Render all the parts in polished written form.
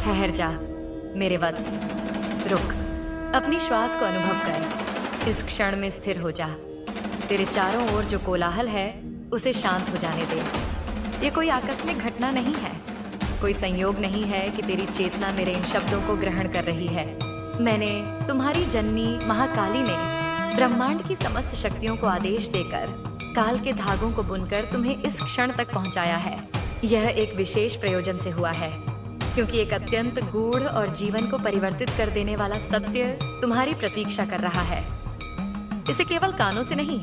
ठहर जा मेरे वत्स, रुक, अपनी श्वास को अनुभव कर, इस क्षण में स्थिर हो जा। तेरे चारों ओर जो कोलाहल है उसे शांत हो जाने दे। ये कोई आकस्मिक घटना नहीं है, कोई संयोग नहीं है कि तेरी चेतना मेरे इन शब्दों को ग्रहण कर रही है। मैंने, तुम्हारी जननी महाकाली ने ब्रह्मांड की समस्त शक्तियों को आदेश देकर काल के धागों को बुनकर तुम्हें इस क्षण तक पहुंचाया है। यह एक विशेष प्रयोजन से हुआ है, क्योंकि एक अत्यंत गूढ़ और जीवन को परिवर्तित कर देने वाला सत्य तुम्हारी प्रतीक्षा कर रहा है। इसे केवल कानों से नहीं,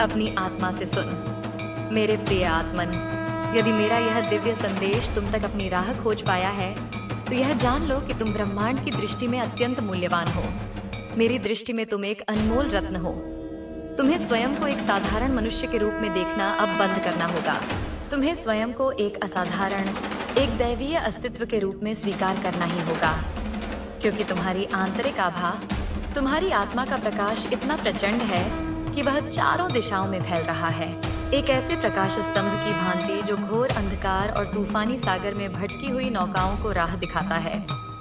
अपनी आत्मा से सुन। मेरे प्रिय आत्मन, यदि मेरा यह दिव्य संदेश तुम तक अपनी राह खोज पाया है, तो यह जान लो कि तुम ब्रह्मांड की दृष्टि में अत्यंत मूल्यवान हो। मेरी दृष्टि में तुम एक अनमोल रत्न हो। तुम्हें स्वयं को एक साधारण मनुष्य के रूप में देखना अब बंद करना होगा। तुम्हें स्वयं को एक असाधारण, एक दैवीय अस्तित्व के रूप में स्वीकार करना ही होगा, क्योंकि तुम्हारी आंतरिक आभा, तुम्हारी आत्मा का प्रकाश इतना प्रचंड है कि वह चारों दिशाओं में फैल रहा है, एक ऐसे प्रकाश स्तंभ की भांति जो घोर अंधकार और तूफानी सागर में भटकी हुई नौकाओं को राह दिखाता है।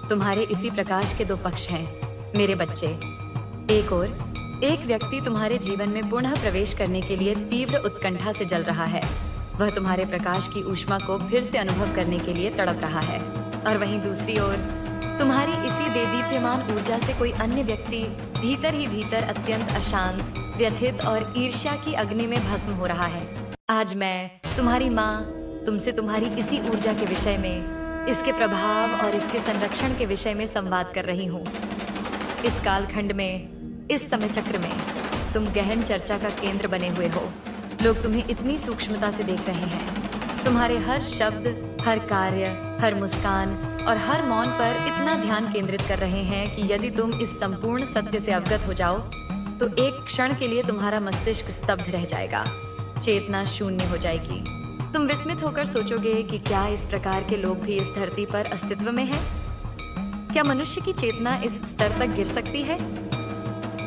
तुम्हारे इसी प्रकाश के दो पक्ष हैं, मेरे बच्चे। एक ओर एक व्यक्ति तुम्हारे जीवन में पुनः प्रवेश करने के लिए तीव्र उत्कंठा से जल रहा है। वह तुम्हारे प्रकाश की ऊष्मा को फिर से अनुभव करने के लिए तड़प रहा है। और वहीं दूसरी ओर तुम्हारी इसी देदीप्यमान ऊर्जा से कोई अन्य व्यक्ति भीतर ही भीतर अत्यंत अशांत, व्यथित और ईर्ष्या की अग्नि में भस्म हो रहा है। आज मैं, तुम्हारी माँ, तुमसे तुम्हारी इसी ऊर्जा के विषय में, इसके प्रभाव और इसके संरक्षण के विषय में संवाद कर रही हूँ। इस कालखंड में, इस समय चक्र में तुम गहन चर्चा का केंद्र बने हुए हो। लोग तुम्हें इतनी सूक्ष्मता से देख रहे हैं। तुम्हारे हर शब्द, हर कार्य, हर मुस्कान और हर मौन पर इतना ध्यान केंद्रित कर रहे हैं कि यदि तुम इस संपूर्ण सत्य से अवगत हो जाओ तो एक क्षण के लिए तुम्हारा मस्तिष्क स्तब्ध रह जाएगा, चेतना शून्य हो जाएगी। तुम विस्मित होकर सोचोगे कि क्या इस प्रकार के लोग भी इस धरती पर अस्तित्व में हैं? क्या मनुष्य की चेतना इस स्तर तक गिर सकती है?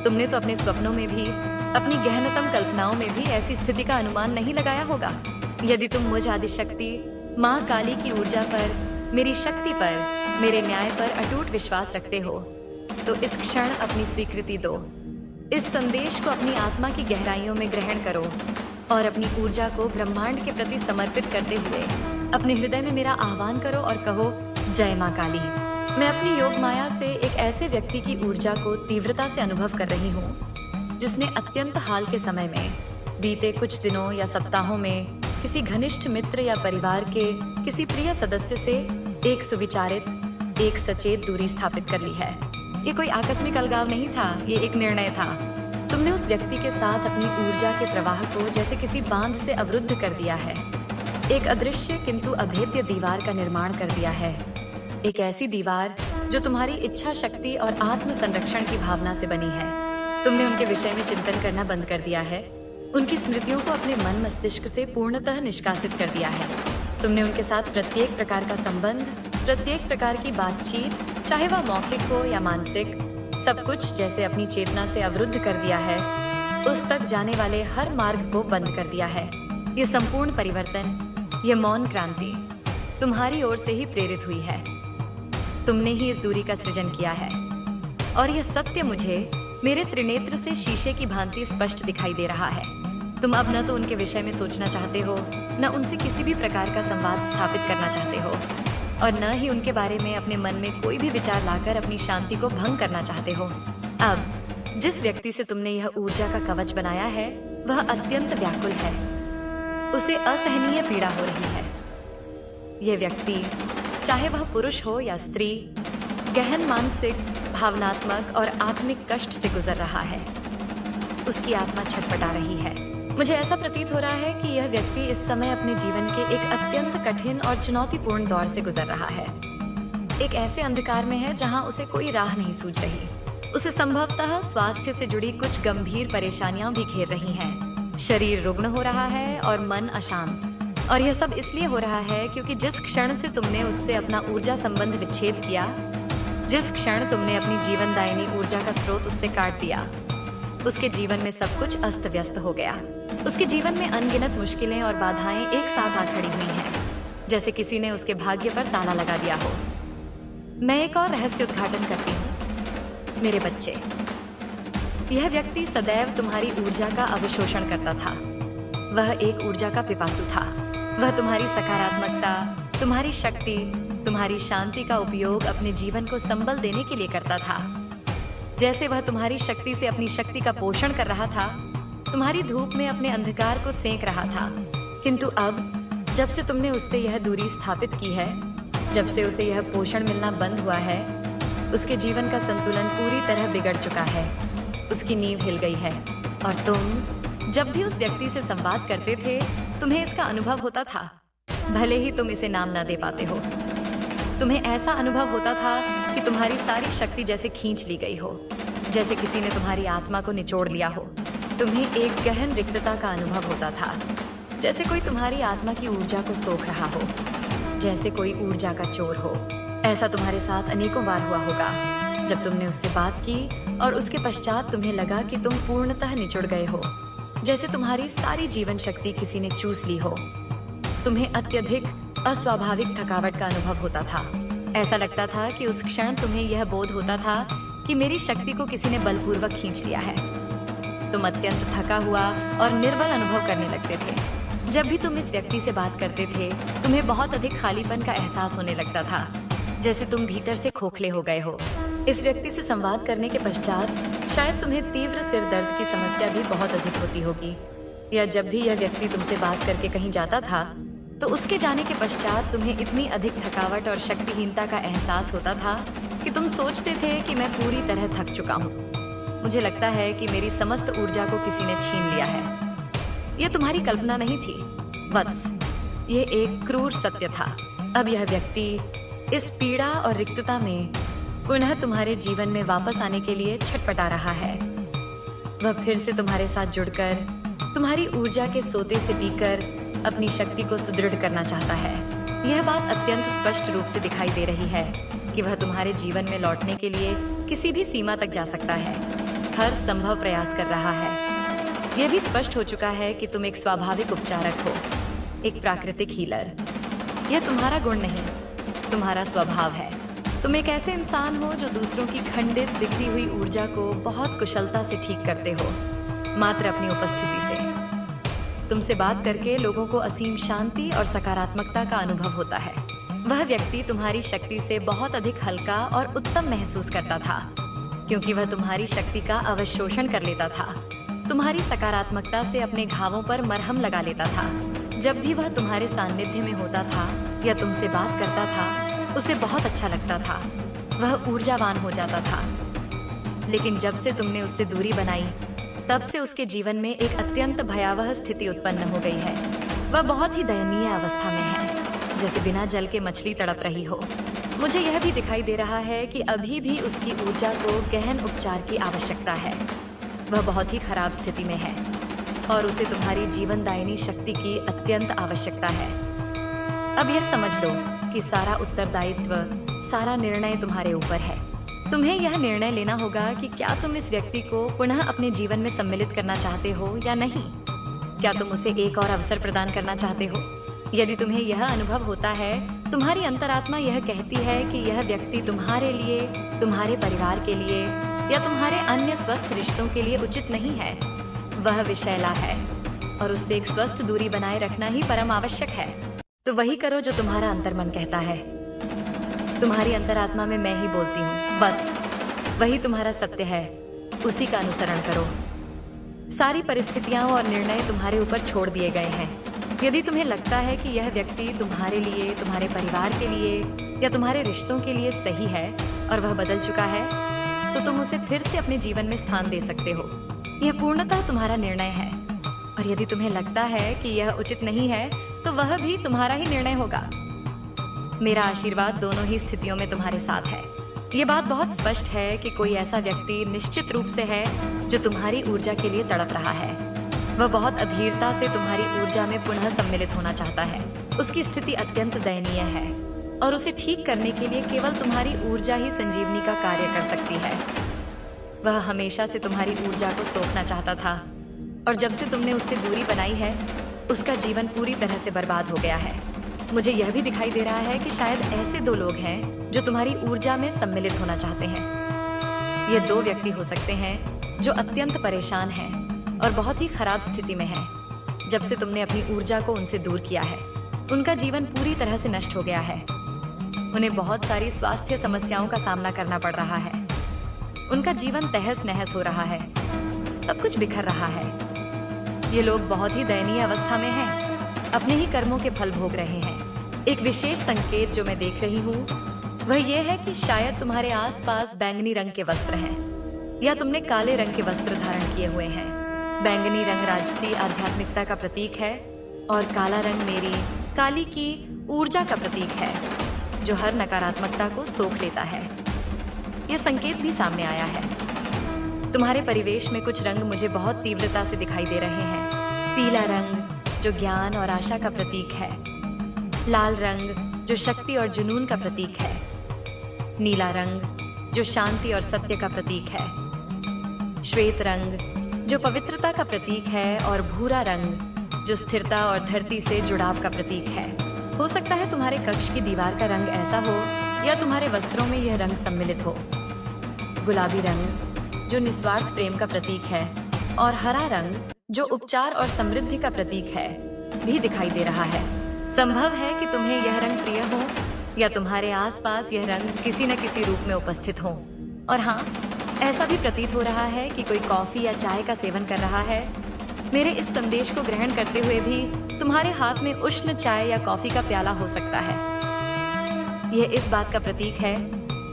तुमने तो अपने स्वप्नों में भी, अपनी गहनतम कल्पनाओं में भी ऐसी स्थिति का अनुमान नहीं लगाया होगा। यदि तुम मुझ आदिशक्ति माँ काली की ऊर्जा पर, मेरी शक्ति पर, मेरे न्याय पर अटूट विश्वास रखते हो, तो इस क्षण अपनी स्वीकृति दो। इस संदेश को अपनी आत्मा की गहराइयों में ग्रहण करो और अपनी ऊर्जा को ब्रह्मांड के प्रति समर्पित करते हुए अपने हृदय में मेरा आह्वान करो और कहो, जय माँ काली। मैं अपनी योग माया से एक ऐसे व्यक्ति की ऊर्जा को तीव्रता से अनुभव कर रही हूँ जिसने अत्यंत हाल के समय में, बीते कुछ दिनों या सप्ताहों में, किसी घनिष्ठ मित्र या परिवार के किसी प्रिय सदस्य से एक सुविचारित, एक सचेत दूरी स्थापित कर ली है। ये कोई आकस्मिक अलगाव नहीं था, ये एक निर्णय था। तुमने उस व्यक्ति के साथ अपनी ऊर्जा के प्रवाह को जैसे किसी बांध से अवरुद्ध कर दिया है। एक अदृश्य किंतु अभेद्य दीवार का निर्माण कर दिया है। एक ऐसी दीवार जो तुम्हारी इच्छा शक्ति और आत्म संरक्षण की भावना से बनी है। तुमने उनके विषय में चिंतन करना बंद कर दिया है। उनकी स्मृतियों को अपने मन मस्तिष्क से पूर्णतः निष्कासित कर दिया है। तुमने उनके साथ प्रत्येक प्रकार का संबंध, प्रत्येक प्रकार की बातचीत, चाहे वह मौखिक हो या मानसिक, सब कुछ जैसे अपनी चेतना से अवरुद्ध कर दिया है। उस तक जाने वाले हर मार्ग को बंद कर दिया है। ये संपूर्ण परिवर्तन, ये मौन क्रांति तुम्हारी ओर से ही प्रेरित हुई है। तुमने ही इस दूरी का सृजन किया है और यह सत्य मुझे मेरे त्रिनेत्र से शीशे की भांति स्पष्ट दिखाई दे रहा है। तुम अब न तो उनके विषय में सोचना चाहते हो, न उनसे किसी भी प्रकार का संवाद स्थापित करना चाहते हो और न ही उनके बारे में अपने मन में कोई भी विचार लाकर अपनी शांति को भंग करना चाहते हो। अब जिस व्यक्ति से तुमने यह ऊर्जा का कवच बनाया है वह अत्यंत व्याकुल है। उसे असहनीय पीड़ा हो रही है। यह व्यक्ति, चाहे वह पुरुष हो या स्त्री, गहन मानसिक, भावनात्मक और आत्मिक कष्ट से गुजर रहा है। उसकी आत्मा छटपटा रही है। मुझे ऐसा प्रतीत हो रहा है कि यह व्यक्ति इस समय अपने जीवन के एक अत्यंत कठिन और चुनौतीपूर्ण दौर से गुजर रहा है। एक ऐसे अंधकार में है जहां उसे कोई राह नहीं सूझ रही। उसे संभवतः स्वास्थ्य से जुड़ी कुछ गंभीर परेशानियां भी घेर रही हैं। शरीर रुग्ण हो रहा है और मन अशांत। और यह सब इसलिए हो रहा है क्योंकि जिस क्षण से तुमने उससे अपना ऊर्जा संबंध विच्छेद किया, जिस क्षण तुमने अपनी जीवनदायिनी ऊर्जा का स्रोत उससे काट दिया, उसके जीवन में सब कुछ अस्त व्यस्त हो गया। उसके जीवन में अनगिनत मुश्किलें और बाधाएं एक साथ आ खड़ी हुई हैं, जैसे किसी ने उसके भाग्य पर ताला लगा दिया हो। मैं एक और रहस्य उद्घाटन करती हूँ। मेरे बच्चे, यह व्यक्ति सदैव तुम्हारी ऊर्जा का अवशोषण करता था। वह एक ऊर्जा का पिपासु था। वह तुम्हारी सकारात्मकता, तुम्हारी शक्ति, तुम्हारी शांति का उपयोग अपने जीवन को संबल देने के लिए करता था। जैसे वह तुम्हारी शक्ति से अपनी शक्ति का पोषण कर रहा था, तुम्हारी धूप में अपने अंधकार को सेंक रहा था। किंतु अब जब से तुमने उससे यह दूरी स्थापित की है, जब से उसे यह पोषण मिलना बंद हुआ है, उसके जीवन का संतुलन पूरी तरह बिगड़ चुका है। उसकी नींव हिल गई है और तुम जब भी उस व्यक्ति से संवाद करते थे, तुम्हें इसका अनुभव होता था, भले ही तुम इसे नाम न दे पाते हो। तुम्हें ऐसा अनुभव होता था कि तुम्हारी सारी शक्ति जैसे खींच ली गई हो, जैसे किसी ने तुम्हारी आत्मा को निचोड़ लिया हो। तुम्हें एक गहन रिक्तता का अनुभव होता था, जैसे कोई तुम्हारी आत्मा की ऊर्जा को सोख रहा हो, जैसे कोई ऊर्जा का चोर हो। ऐसा तुम्हारे साथ अनेकों बार हुआ होगा, जब तुमने उससे बात की और उसके पश्चात तुम्हें लगा कि तुम पूर्णतः निचुड़ गए हो, जैसे तुम्हारी सारी जीवन शक्ति किसी ने चूस ली हो। तुम्हें अत्यधिक अस्वाभाविक थकावट का अनुभव होता था। ऐसा लगता था कि उस क्षण तुम्हें यह बोध होता था कि मेरी शक्ति को किसी ने बलपूर्वक खींच लिया है। तुम अत्यंत थका हुआ और निर्बल अनुभव करने लगते थे। जब भी तुम इस व्यक्ति से बात करते थे, तुम्हें बहुत अधिक खालीपन का एहसास होने लगता था, जैसे तुम भीतर से खोखले हो गए हो। इस व्यक्ति से संवाद करने के पश्चात शायद तुम्हें तीव्र सिर दर्द की समस्या भी बहुत अधिक होती होगी, या जब भी यह व्यक्ति तुमसे बात करके कहीं जाता था, तो उसके जाने के पश्चात तुम्हें इतनी अधिक थकावट और शक्तिहीनता का एहसास होता था कि तुम सोचते थे कि मैं पूरी तरह थक चुका हूँ। मुझे लगता है कि मेरी समस्त ऊर्जा को किसी ने छीन लिया है। यह तुम्हारी कल्पना नहीं थी, वत्स, यह एक क्रूर सत्य था। अब यह व्यक्ति इस पीड़ा और रिक्तता में पुनः तुम्हारे जीवन में वापस आने के लिए छटपटा रहा है। वह फिर से तुम्हारे साथ जुड़कर, तुम्हारी ऊर्जा के सोते से पीकर अपनी शक्ति को सुदृढ़ करना चाहता है। यह बात अत्यंत स्पष्ट रूप से दिखाई दे रही है कि वह तुम्हारे जीवन में लौटने के लिए किसी भी सीमा तक जा सकता है, हर संभव प्रयास कर रहा है। यह भी स्पष्ट हो चुका है कि तुम एक स्वाभाविक उपचारक हो, एक प्राकृतिक हीलर। यह तुम्हारा गुण नहीं, तुम्हारा स्वभाव है। तुम एक ऐसे इंसान हो जो दूसरों की खंडित बिखरी हुई ऊर्जा को बहुत कुशलता से ठीक करते हो, मात्र अपनी उपस्थिति से। तुमसे बात करके लोगों को असीम शांति और सकारात्मकता का अनुभव होता है। वह व्यक्ति तुम्हारी शक्ति से बहुत अधिक हल्का और उत्तम महसूस करता था, क्योंकि वह तुम्हारी शक्ति का अवशोषण कर लेता था। तुम्हारी सकारात्मकता से अपने घावों पर मरहम लगा लेता था। जब भी वह तुम्हारे सानिध्य में होता था या तुमसे बात करता था, उसे बहुत अच्छा लगता था। वह ऊर्जावान हो जाता था। लेकिन जब से तुमने उससे दूरी बनाई, तब से उसके जीवन में एक अत्यंत भयावह स्थिति उत्पन्न हो गई है। वह बहुत ही दयनीय अवस्था में है, जैसे बिना जल के मछली तड़प रही हो। मुझे यह भी दिखाई दे रहा है कि अभी भी उसकी ऊर्जा को गहन उपचार की आवश्यकता है। वह बहुत ही खराब स्थिति में है और उसे तुम्हारी जीवनदायिनी शक्ति की अत्यंत आवश्यकता है। अब यह समझ लो कि सारा उत्तरदायित्व, सारा निर्णय तुम्हारे ऊपर है। तुम्हें यह निर्णय लेना होगा कि क्या तुम इस व्यक्ति को पुनः अपने जीवन में सम्मिलित करना चाहते हो या नहीं। क्या तुम उसे एक और अवसर प्रदान करना चाहते हो? यदि तुम्हें यह अनुभव होता है, तुम्हारी अंतरात्मा यह कहती है कि यह व्यक्ति तुम्हारे लिए, तुम्हारे परिवार के लिए या तुम्हारे अन्य स्वस्थ रिश्तों के लिए उचित नहीं है, वह विषैला है और उससे एक स्वस्थ दूरी बनाए रखना ही परम आवश्यक है। तो वही करो जो तुम्हारा अंतर्मन कहता है। तुम्हारी अंतरात्मा में मैं ही बोलती हूँ, वत्स, वही तुम्हारा सत्य है, उसी का अनुसरण करो। सारी परिस्थितियां और निर्णय तुम्हारे ऊपर छोड़ दिए गए हैं। यदि तुम्हें लगता है कि यह व्यक्ति तुम्हारे लिए, तुम्हारे परिवार के लिए या तुम्हारे रिश्तों के लिए सही है और वह बदल चुका है, तो तुम उसे फिर से अपने जीवन में स्थान दे सकते हो। यह पूर्णतः तुम्हारा निर्णय है। और यदि तुम्हें लगता है कि यह उचित नहीं है, तो वह भी तुम्हारा ही निर्णय होगा। मेरा आशीर्वाद दोनों ही स्थितियों में तुम्हारे साथ है। ये बात बहुत स्पष्ट है कि कोई ऐसा व्यक्ति निश्चित रूप से है जो तुम्हारी ऊर्जा के लिए तड़प रहा है। वह बहुत अधीरता से तुम्हारी ऊर्जा में पुनः सम्मिलित होना चाहता है। उसकी स्थिति अत्यंत दयनीय है और उसे ठीक करने के लिए केवल तुम्हारी ऊर्जा ही संजीवनी का कार्य कर सकती है। वह हमेशा से तुम्हारी ऊर्जा को सोखना चाहता था और जब से तुमने उससे दूरी बनाई है, उसका जीवन पूरी तरह से बर्बाद हो गया है। मुझे यह भी दिखाई दे रहा है कि शायद ऐसे दो लोग हैं जो तुम्हारी ऊर्जा में सम्मिलित होना चाहते हैं। ये दो व्यक्ति हो सकते हैं जो अत्यंत परेशान हैं और बहुत ही खराब स्थिति में हैं। जब से तुमने अपनी ऊर्जा को उनसे दूर किया है, उनका जीवन पूरी तरह से नष्ट हो गया है। उन्हें बहुत सारी स्वास्थ्य समस्याओं का सामना करना पड़ रहा है। उनका जीवन तहस नहस हो रहा है, सब कुछ बिखर रहा है। ये लोग बहुत ही दयनीय अवस्था में हैं, अपने ही कर्मों के फल भोग रहे हैं। एक विशेष संकेत जो मैं देख रही हूँ वह यह है कि शायद तुम्हारे आसपास बैंगनी रंग के वस्त्र हैं या तुमने काले रंग के वस्त्र धारण किए हुए हैं। बैंगनी रंग राजसी आध्यात्मिकता का प्रतीक है और काला रंग मेरी काली की ऊर्जा का प्रतीक है जो हर नकारात्मकता को सोख लेता है। यह संकेत भी सामने आया है। तुम्हारे परिवेश में कुछ रंग मुझे बहुत तीव्रता से दिखाई दे रहे हैं। पीला रंग जो ज्ञान और आशा का प्रतीक है, लाल रंग जो शक्ति और जुनून का प्रतीक है, नीला रंग जो शांति और सत्य का प्रतीक है, श्वेत रंग जो पवित्रता का प्रतीक है और भूरा रंग जो स्थिरता और धरती से जुड़ाव का प्रतीक है। हो सकता है तुम्हारे कक्ष की दीवार का रंग ऐसा हो या तुम्हारे वस्त्रों में यह रंग सम्मिलित हो। गुलाबी रंग जो निस्वार्थ प्रेम का प्रतीक है और हरा रंग जो उपचार और समृद्धि का प्रतीक है भी दिखाई दे रहा है। संभव है कि तुम्हें यह रंग प्रिय हो या तुम्हारे आसपास यह रंग किसी न किसी रूप में उपस्थित हो। और हाँ, ऐसा भी प्रतीत हो रहा है कि कोई कॉफी या चाय का सेवन कर रहा है। मेरे इस संदेश को ग्रहण करते हुए भी तुम्हारे हाथ में उष्ण चाय या कॉफी का प्याला हो सकता है। यह इस बात का प्रतीक है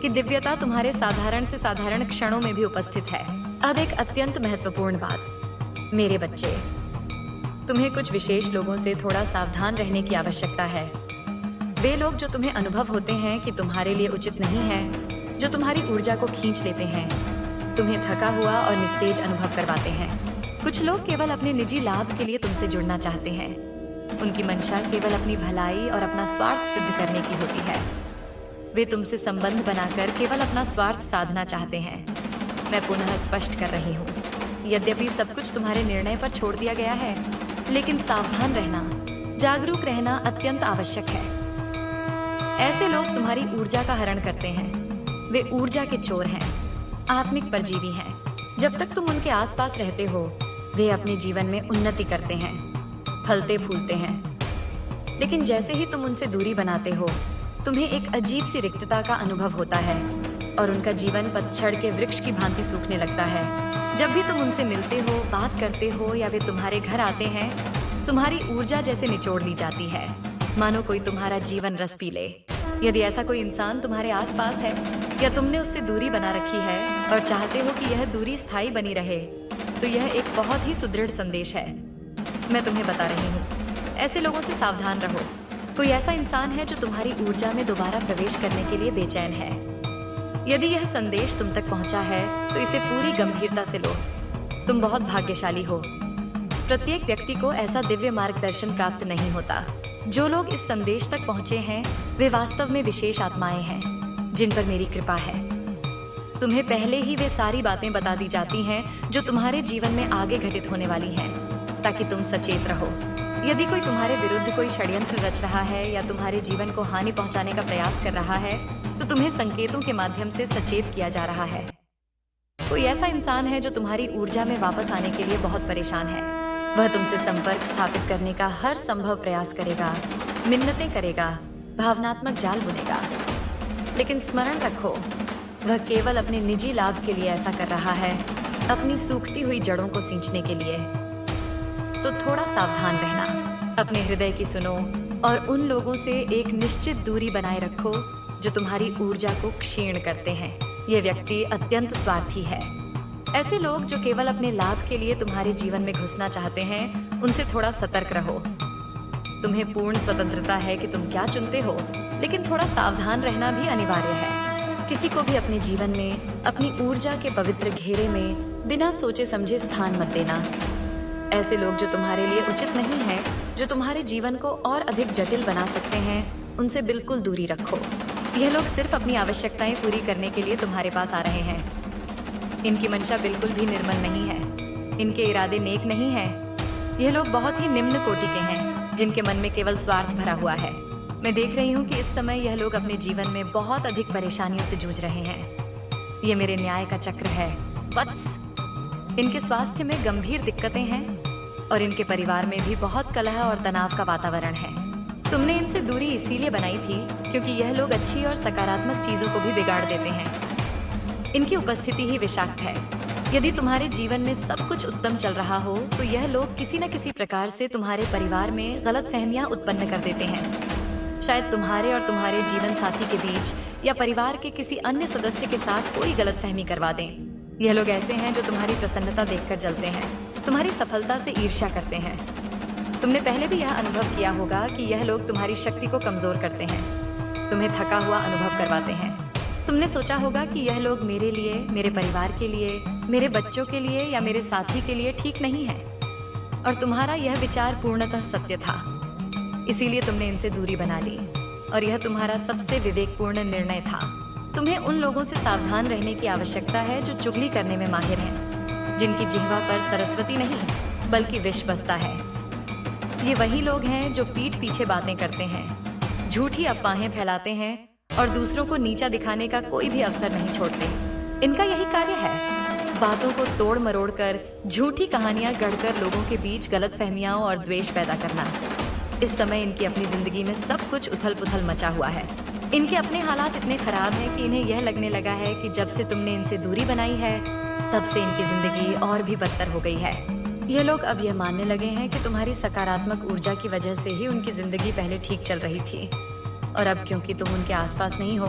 कि दिव्यता तुम्हारे साधारण से साधारण क्षणों में भी उपस्थित है। अब एक अत्यंत महत्वपूर्ण बात, मेरे बच्चे, तुम्हें कुछ विशेष लोगों से थोड़ा सावधान रहने की आवश्यकता है। वे लोग जो तुम्हें अनुभव होते हैं कि तुम्हारे लिए उचित नहीं है, जो तुम्हारी ऊर्जा को खींच लेते हैं, तुम्हें थका हुआ और निस्तेज अनुभव करवाते हैं। कुछ लोग केवल अपने निजी लाभ के लिए तुमसे जुड़ना चाहते हैं। उनकी मंशा केवल अपनी भलाई और अपना स्वार्थ सिद्ध करने की होती है। वे तुमसे संबंध बनाकर केवल अपना स्वार्थ साधना चाहते हैं। मैं पुनः स्पष्ट कर रही हूँ, यद्यपि सब कुछ तुम्हारे निर्णय पर छोड़ दिया गया है, लेकिन सावधान रहना, जागरूक रहना अत्यंत आवश्यक है। ऐसे लोग तुम्हारी ऊर्जा का हरण करते हैं। वे ऊर्जा के चोर हैं, आत्मिक परजीवी हैं। जब तक तुम उनके आसपास रहते हो, वे अपने जीवन में उन्नति करते हैं, फलते फूलते हैं। लेकिन जैसे ही तुम उनसे दूरी बनाते हो, तुम्हें एक अजीब सी रिक्तता का अनुभव होता है और उनका जीवन पतझड़ के वृक्ष की भांति सूखने लगता है। जब भी तुम उनसे मिलते हो, बात करते हो या वे तुम्हारे घर आते हैं, तुम्हारी ऊर्जा जैसे निचोड़ ली जाती है, मानो कोई तुम्हारा जीवन रस पी ले। यदि ऐसा कोई इंसान तुम्हारे आसपास है या तुमने उससे दूरी बना रखी है और चाहते हो कि यह दूरी स्थायी बनी रहे, तो यह एक बहुत ही सुदृढ़ संदेश है। मैं तुम्हें बता रही हूँ, ऐसे लोगों से सावधान रहो। कोई ऐसा इंसान है जो तुम्हारी ऊर्जा में दोबारा प्रवेश करने के लिए बेचैन है। यदि यह संदेश तुम तक पहुंचा है तो इसे पूरी गंभीरता से लो। तुम बहुत भाग्यशाली हो। प्रत्येक व्यक्ति को ऐसा दिव्य मार्गदर्शन प्राप्त नहीं होता। जो लोग इस संदेश तक पहुंचे हैं, वे वास्तव में विशेष आत्माएं हैं जिन पर मेरी कृपा है। तुम्हें पहले ही वे सारी बातें बता दी जाती हैं जो तुम्हारे जीवन में आगे घटित होने वाली हैं, ताकि तुम सचेत रहो। यदि कोई तुम्हारे विरुद्ध कोई षड्यंत्र रच रहा है या तुम्हारे जीवन को हानि पहुंचाने का प्रयास कर रहा है, तो तुम्हें संकेतों के माध्यम से सचेत किया जा रहा है। कोई ऐसा इंसान है जो तुम्हारी ऊर्जा में वापस आने के लिए बहुत परेशान है। वह तुमसे संपर्क स्थापित करने का हर संभव प्रयास करेगा, मिन्नतें करेगा, भावनात्मक जाल बुनेगा। लेकिन स्मरण रखो, वह केवल अपने निजी लाभ के लिए ऐसा कर रहा है, अपनी सूखती हुई जड़ों को सींचने के लिए। तो थोड़ा सावधान रहना, अपने हृदय की सुनो और उन लोगों से एक निश्चित दूरी बनाए रखो जो तुम्हारी ऊर्जा को क्षीण करते हैं। ये व्यक्ति अत्यंत स्वार्थी है। ऐसे लोग जो केवल अपने लाभ के लिए तुम्हारे जीवन में घुसना चाहते हैं, उनसे थोड़ा सतर्क रहो। तुम्हें पूर्ण स्वतंत्रता है कि तुम क्या चुनते हो, लेकिन थोड़ा सावधान रहना भी अनिवार्य है। किसी को भी अपने जीवन में अपनी ऊर्जा के पवित्र घेरे में बिना सोचे समझे स्थान मत देना। ऐसे लोग जो तुम्हारे लिए उचित नहीं है, जो तुम्हारे जीवन को और अधिक जटिल बना सकते हैं, उनसे बिल्कुल दूरी रखो। यह लोग सिर्फ अपनी आवश्यकताएं पूरी करने के लिए तुम्हारे पास आ रहे हैं। इनकी मंशा बिल्कुल भी निर्मल नहीं है, इनके इरादे नेक नहीं है। यह लोग बहुत ही निम्न कोटि के हैं, जिनके मन में केवल स्वार्थ भरा हुआ है। मैं देख रही हूँ कि इस समय यह लोग अपने जीवन में बहुत अधिक परेशानियों से जूझ रहे हैं। ये मेरे न्याय का चक्र है वत्स। इनके स्वास्थ्य में गंभीर दिक्कतें हैं और इनके परिवार में भी बहुत कलह और तनाव का वातावरण है। तुमने इनसे दूरी इसीलिए बनाई थी क्योंकि यह लोग अच्छी और सकारात्मक चीजों को भी बिगाड़ देते हैं। इनकी उपस्थिति ही विषाक्त है। यदि तुम्हारे जीवन में सब कुछ उत्तम चल रहा हो तो यह लोग किसी न किसी प्रकार से तुम्हारे परिवार में गलतफहमियां उत्पन्न कर देते हैं। शायद तुम्हारे और तुम्हारे जीवन साथी के बीच या परिवार के किसी अन्य सदस्य के साथ कोई गलतफहमी करवा दें। यह लोग ऐसे हैं जो तुम्हारी प्रसन्नता देखकर जलते हैं, तुम्हारी सफलता से ईर्ष्या करते हैं। तुमने पहले भी यह अनुभव किया होगा कि यह लोग तुम्हारी शक्ति को कमजोर करते हैं, तुम्हें थका हुआ अनुभव करवाते हैं। तुमने सोचा होगा कि यह लोग मेरे लिए, मेरे परिवार के लिए, मेरे बच्चों के लिए या मेरे साथी के लिए ठीक नहीं है, और तुम्हारा यह विचार पूर्णतः सत्य था। इसीलिए तुमने इनसे दूरी बना ली और यह तुम्हारा सबसे विवेकपूर्ण निर्णय था। तुम्हें उन लोगों से सावधान रहने की आवश्यकता है जो चुगली करने में माहिर हैं, जिनकी जिह्वा पर सरस्वती नहीं बल्कि विष बसता है। ये वही लोग हैं जो पीठ पीछे बातें करते हैं, झूठी अफवाहें फैलाते हैं और दूसरों को नीचा दिखाने का कोई भी अवसर नहीं छोड़ते। इनका यही कार्य है, बातों को तोड़ मरोड़ कर झूठी कहानियां गढ़कर लोगों के बीच गलतफहमियां और द्वेष पैदा करना। इस समय इनकी अपनी जिंदगी में सब कुछ उथल पुथल मचा हुआ है। इनके अपने हालात इतने खराब हैं कि इन्हें यह लगने लगा है कि जब से तुमने इनसे दूरी बनाई है तब से इनकी जिंदगी और भी बदतर हो गई है। यह लोग अब यह मानने लगे हैं कि तुम्हारी सकारात्मक ऊर्जा की वजह से ही उनकी जिंदगी पहले ठीक चल रही थी, और अब क्योंकि तुम उनके आसपास नहीं हो,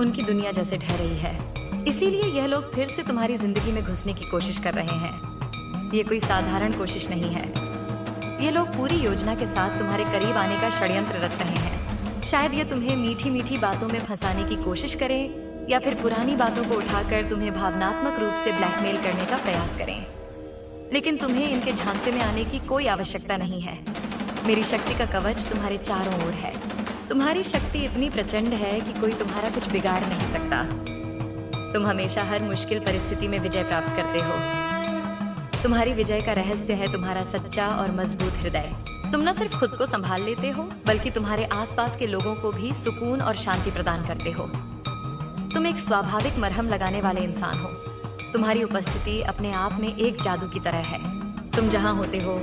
उनकी दुनिया जैसे ढह रही है। इसीलिए यह लोग फिर से तुम्हारी जिंदगी में घुसने की कोशिश कर रहे हैं। ये कोई साधारण कोशिश नहीं है। ये लोग पूरी योजना के साथ तुम्हारे करीब आने का षड्यंत्र रच रहे हैं। शायद ये तुम्हें मीठी मीठी बातों में फंसाने की कोशिश करें या फिर पुरानी बातों को उठाकर तुम्हें भावनात्मक रूप से ब्लैकमेल करने का प्रयास करें। लेकिन तुम्हें इनके झांसे में आने की कोई आवश्यकता नहीं है। मेरी शक्ति का कवच तुम्हारे चारों ओर है। तुम्हारी शक्ति इतनी प्रचंड है कि कोई तुम्हारा कुछ बिगाड़ नहीं सकता। तुम हमेशा हर मुश्किल परिस्थिति में विजय प्राप्त करते हो। तुम्हारी विजय का रहस्य है तुम्हारा सच्चा और मजबूत हृदय। तुम न सिर्फ खुद को संभाल लेते हो बल्कि तुम्हारे आसपास के लोगों को भी सुकून और शांति प्रदान करते हो। तुम एक स्वाभाविक मरहम लगाने वाले इंसान हो। तुम्हारी उपस्थिति अपने आप में एक जादू की तरह है। तुम जहाँ होते हो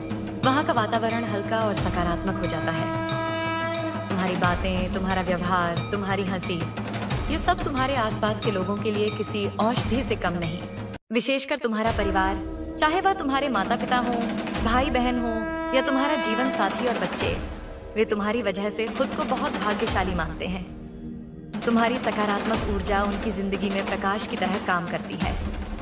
वहाँ का वातावरण हल्का और सकारात्मक हो जाता है। तुम्हारी बातें, तुम्हारा व्यवहार, तुम्हारी हंसी, ये सब तुम्हारे आसपास के लोगों के लिए किसी औषधि से कम नहीं। विशेषकर तुम्हारा परिवार, चाहे वह तुम्हारे माता पिता हो, भाई बहन हो या तुम्हारा जीवन साथी और बच्चे, वे तुम्हारी वजह से खुद को बहुत भाग्यशाली मानते हैं। तुम्हारी सकारात्मक ऊर्जा उनकी जिंदगी में प्रकाश की तरह काम करती है।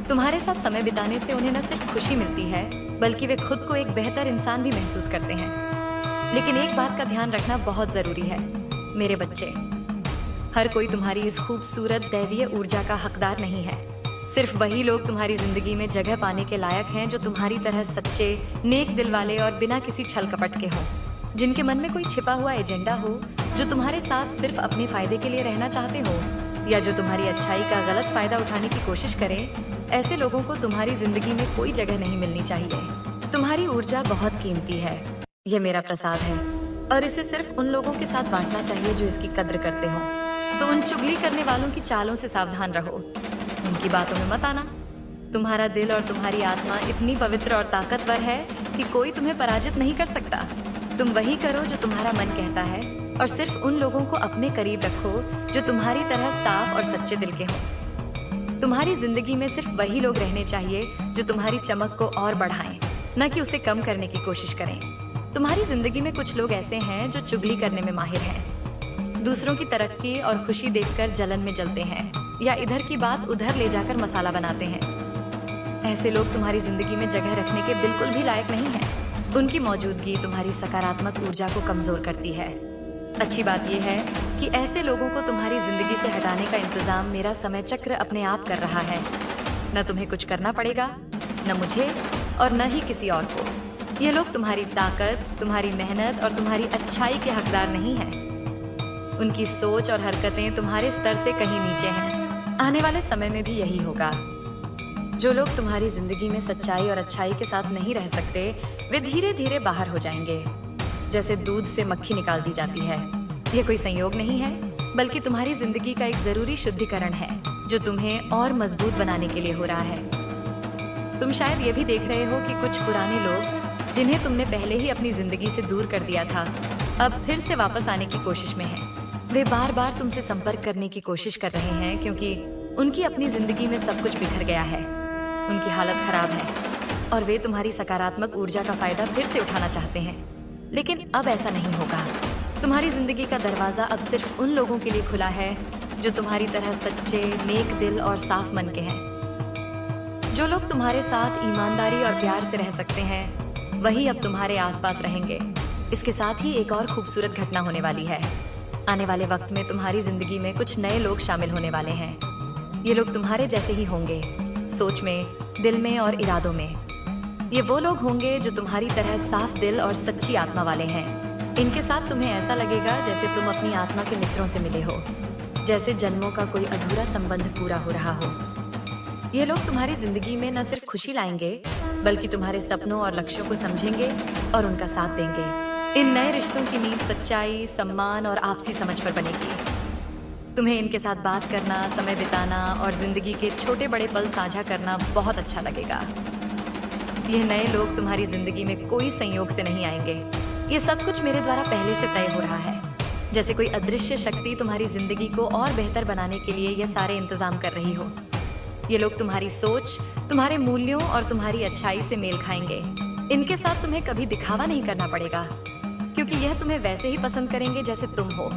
तुम्हारे साथ समय बिताने से उन्हें न सिर्फ खुशी मिलती है बल्कि वे खुद को एक बेहतर इंसान भी महसूस करते हैं। लेकिन एक बात का ध्यान रखना बहुत जरूरी है, मेरे बच्चे। हर कोई तुम्हारी इस खूबसूरत दैवीय ऊर्जा का हकदार नहीं है। सिर्फ वही लोग तुम्हारी जिंदगी में जगह पाने के लायक हैं जो तुम्हारी तरह सच्चे, नेक दिल वाले और बिना किसी छल कपट के हों, जिनके मन में कोई छिपा हुआ एजेंडा हो, जो तुम्हारे साथ सिर्फ अपने फायदे के लिए रहना चाहते हो या जो तुम्हारी अच्छाई का गलत फायदा उठाने की कोशिश करे। ऐसे लोगों को तुम्हारी जिंदगी में कोई जगह नहीं मिलनी चाहिए। तुम्हारी ऊर्जा बहुत कीमती है, यह मेरा प्रसाद है और इसे सिर्फ उन लोगों के साथ बांटना चाहिए जो इसकी कद्र करते हो। तो उन चुगली करने वालों की चालों से सावधान रहो, उनकी बातों में मत आना। तुम्हारा दिल और तुम्हारी आत्मा इतनी पवित्र और ताकतवर है कि कोई तुम्हें पराजित नहीं कर सकता। तुम वही करो जो तुम्हारा मन कहता है और सिर्फ उन लोगों को अपने करीब रखो जो तुम्हारी तरह साफ और सच्चे दिल के हों। तुम्हारी जिंदगी में सिर्फ वही लोग रहने चाहिए जो तुम्हारी चमक को और बढ़ाएं, न कि उसे कम करने की कोशिश करें। तुम्हारी जिंदगी में कुछ लोग ऐसे हैं जो चुगली करने में माहिर हैं, दूसरों की तरक्की और खुशी देखकर जलन में जलते हैं या इधर की बात उधर ले जाकर मसाला बनाते हैं। ऐसे लोग तुम्हारी जिंदगी में जगह रखने के बिल्कुल भी लायक नहीं हैं। उनकी मौजूदगी तुम्हारी सकारात्मक ऊर्जा को कमजोर करती है। अच्छी बात यह है कि ऐसे लोगों को तुम्हारी जिंदगी से हटाने का इंतजाम मेरा समय चक्र अपने आप कर रहा है। न तुम्हें कुछ करना पड़ेगा, न मुझे और न ही किसी और को। ये लोग तुम्हारी ताकत, तुम्हारी मेहनत और तुम्हारी अच्छाई के हकदार नहीं हैं। उनकी सोच और हरकतें तुम्हारे स्तर से कहीं नीचे हैं। आने वाले समय में भी यही होगा। जो लोग तुम्हारी जिंदगी में सच्चाई और अच्छाई के साथ नहीं रह सकते, वे धीरे धीरे बाहर हो जाएंगे, जैसे दूध से मक्खी निकाल दी जाती है। यह कोई संयोग नहीं है, बल्कि तुम्हारी जिंदगी का एक जरूरी शुद्धिकरण है जो तुम्हें और मजबूत बनाने के लिए हो रहा है। तुम शायद ये भी देख रहे हो कि कुछ पुराने लोग जिन्हें तुमने पहले ही अपनी जिंदगी से दूर कर दिया था, अब फिर से वापस आने की कोशिश में हैं। वे बार बार तुमसे संपर्क करने की कोशिश कर रहे हैं क्योंकि उनकी अपनी जिंदगी में सब कुछ बिखर गया है, उनकी हालत खराब है और वे तुम्हारी सकारात्मक ऊर्जा का फायदा फिर से उठाना चाहते हैं। लेकिन अब ऐसा नहीं होगा। तुम्हारी जिंदगी का दरवाजा अब सिर्फ उन लोगों के लिए खुला है जो तुम्हारी तरह सच्चे, नेक दिल और साफ मन के हैं। जो लोग तुम्हारे साथ ईमानदारी और प्यार से रह सकते हैं, वही अब तुम्हारे आसपास रहेंगे। इसके साथ ही एक और खूबसूरत घटना होने वाली है। आने वाले वक्त में तुम्हारी जिंदगी में कुछ नए लोग शामिल होने वाले हैं। ये लोग तुम्हारे जैसे ही होंगे, सोच में, दिल में और इरादों में। ये वो लोग होंगे जो तुम्हारी तरह साफ दिल और सच्ची आत्मा वाले हैं। इनके साथ तुम्हें ऐसा लगेगा जैसे तुम अपनी आत्मा के मित्रों से मिले हो, जैसे जन्मों का कोई अधूरा संबंध पूरा हो रहा हो। ये लोग तुम्हारी जिंदगी में न सिर्फ खुशी लाएंगे, बल्कि तुम्हारे सपनों और लक्ष्यों को समझेंगे और उनका साथ देंगे। इन नए रिश्तों की नींव सच्चाई, सम्मान और आपसी समझ पर बनेगी। तुम्हें इनके साथ बात करना, समय बिताना और जिंदगी के छोटे बड़े पल साझा करना बहुत अच्छा लगेगा। ये नए लोग तुम्हारी जिंदगी में कोई संयोग से नहीं आएंगे। ये सब कुछ मेरे द्वारा पहले से तय हो रहा है, जैसे कोई अदृश्य शक्ति तुम्हारी जिंदगी को और बेहतर बनाने के लिए यह सारे इंतजाम कर रही हो। ये लोग तुम्हारी सोच, तुम्हारे मूल्यों और तुम्हारी अच्छाई से मेल खाएंगे। इनके साथ तुम्हें कभी दिखावा नहीं करना पड़ेगा, क्योंकि यह तुम्हें वैसे ही पसंद करेंगे जैसे तुम हो।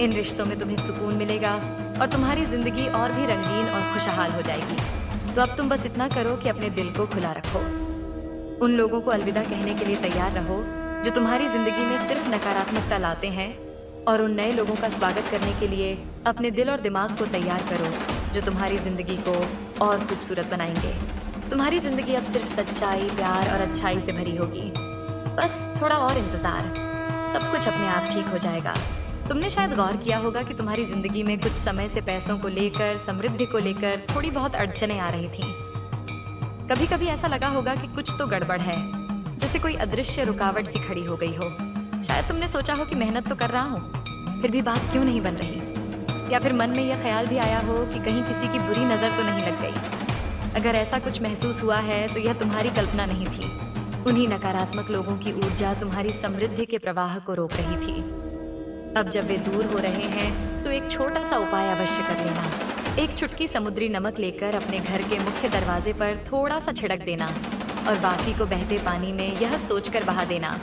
इन रिश्तों में तुम्हें सुकून मिलेगा और तुम्हारी जिंदगी और भी रंगीन और खुशहाल हो जाएगी। तो अब तुम बस इतना करो कि अपने दिल को खुला रखो। उन लोगों को अलविदा कहने के लिए तैयार रहो जो तुम्हारी जिंदगी में सिर्फ नकारात्मकता लाते हैं, और उन नए लोगों का स्वागत करने के लिए अपने दिल और दिमाग को तैयार करो जो तुम्हारी जिंदगी को और खूबसूरत बनाएंगे। तुम्हारी जिंदगी अब सिर्फ सच्चाई, प्यार और अच्छाई से भरी होगी। बस थोड़ा और इंतजार, सब कुछ अपने आप ठीक हो जाएगा। तुमने शायद गौर किया होगा कि तुम्हारी जिंदगी में कुछ समय से पैसों को लेकर, समृद्धि को लेकर थोड़ी बहुत अड़चनें आ रही थीं। कभी कभी ऐसा लगा होगा कि कुछ तो गड़बड़ है, जैसे कोई अदृश्य रुकावट सी खड़ी हो गई हो। शायद तुमने सोचा हो कि मेहनत तो कर रहा हूँ, फिर भी बात क्यों नहीं बन रही। या फिर मन में यह ख्याल भी आया हो कि कहीं किसी की बुरी नजर तो नहीं लग गई। अगर ऐसा कुछ महसूस हुआ है तो यह तुम्हारी कल्पना नहीं थी। उन्हीं नकारात्मक लोगों की ऊर्जा तुम्हारी समृद्धि के प्रवाह को रोक रही थी। अब जब वे दूर हो रहे हैं तो एक छोटा सा उपाय अवश्य कर लेना। एक चुटकी समुद्री नमक लेकर अपने घर के मुख्य दरवाजे पर थोड़ा सा छिड़क देना और बाकी को बहते पानी में यह सोचकर बहा देना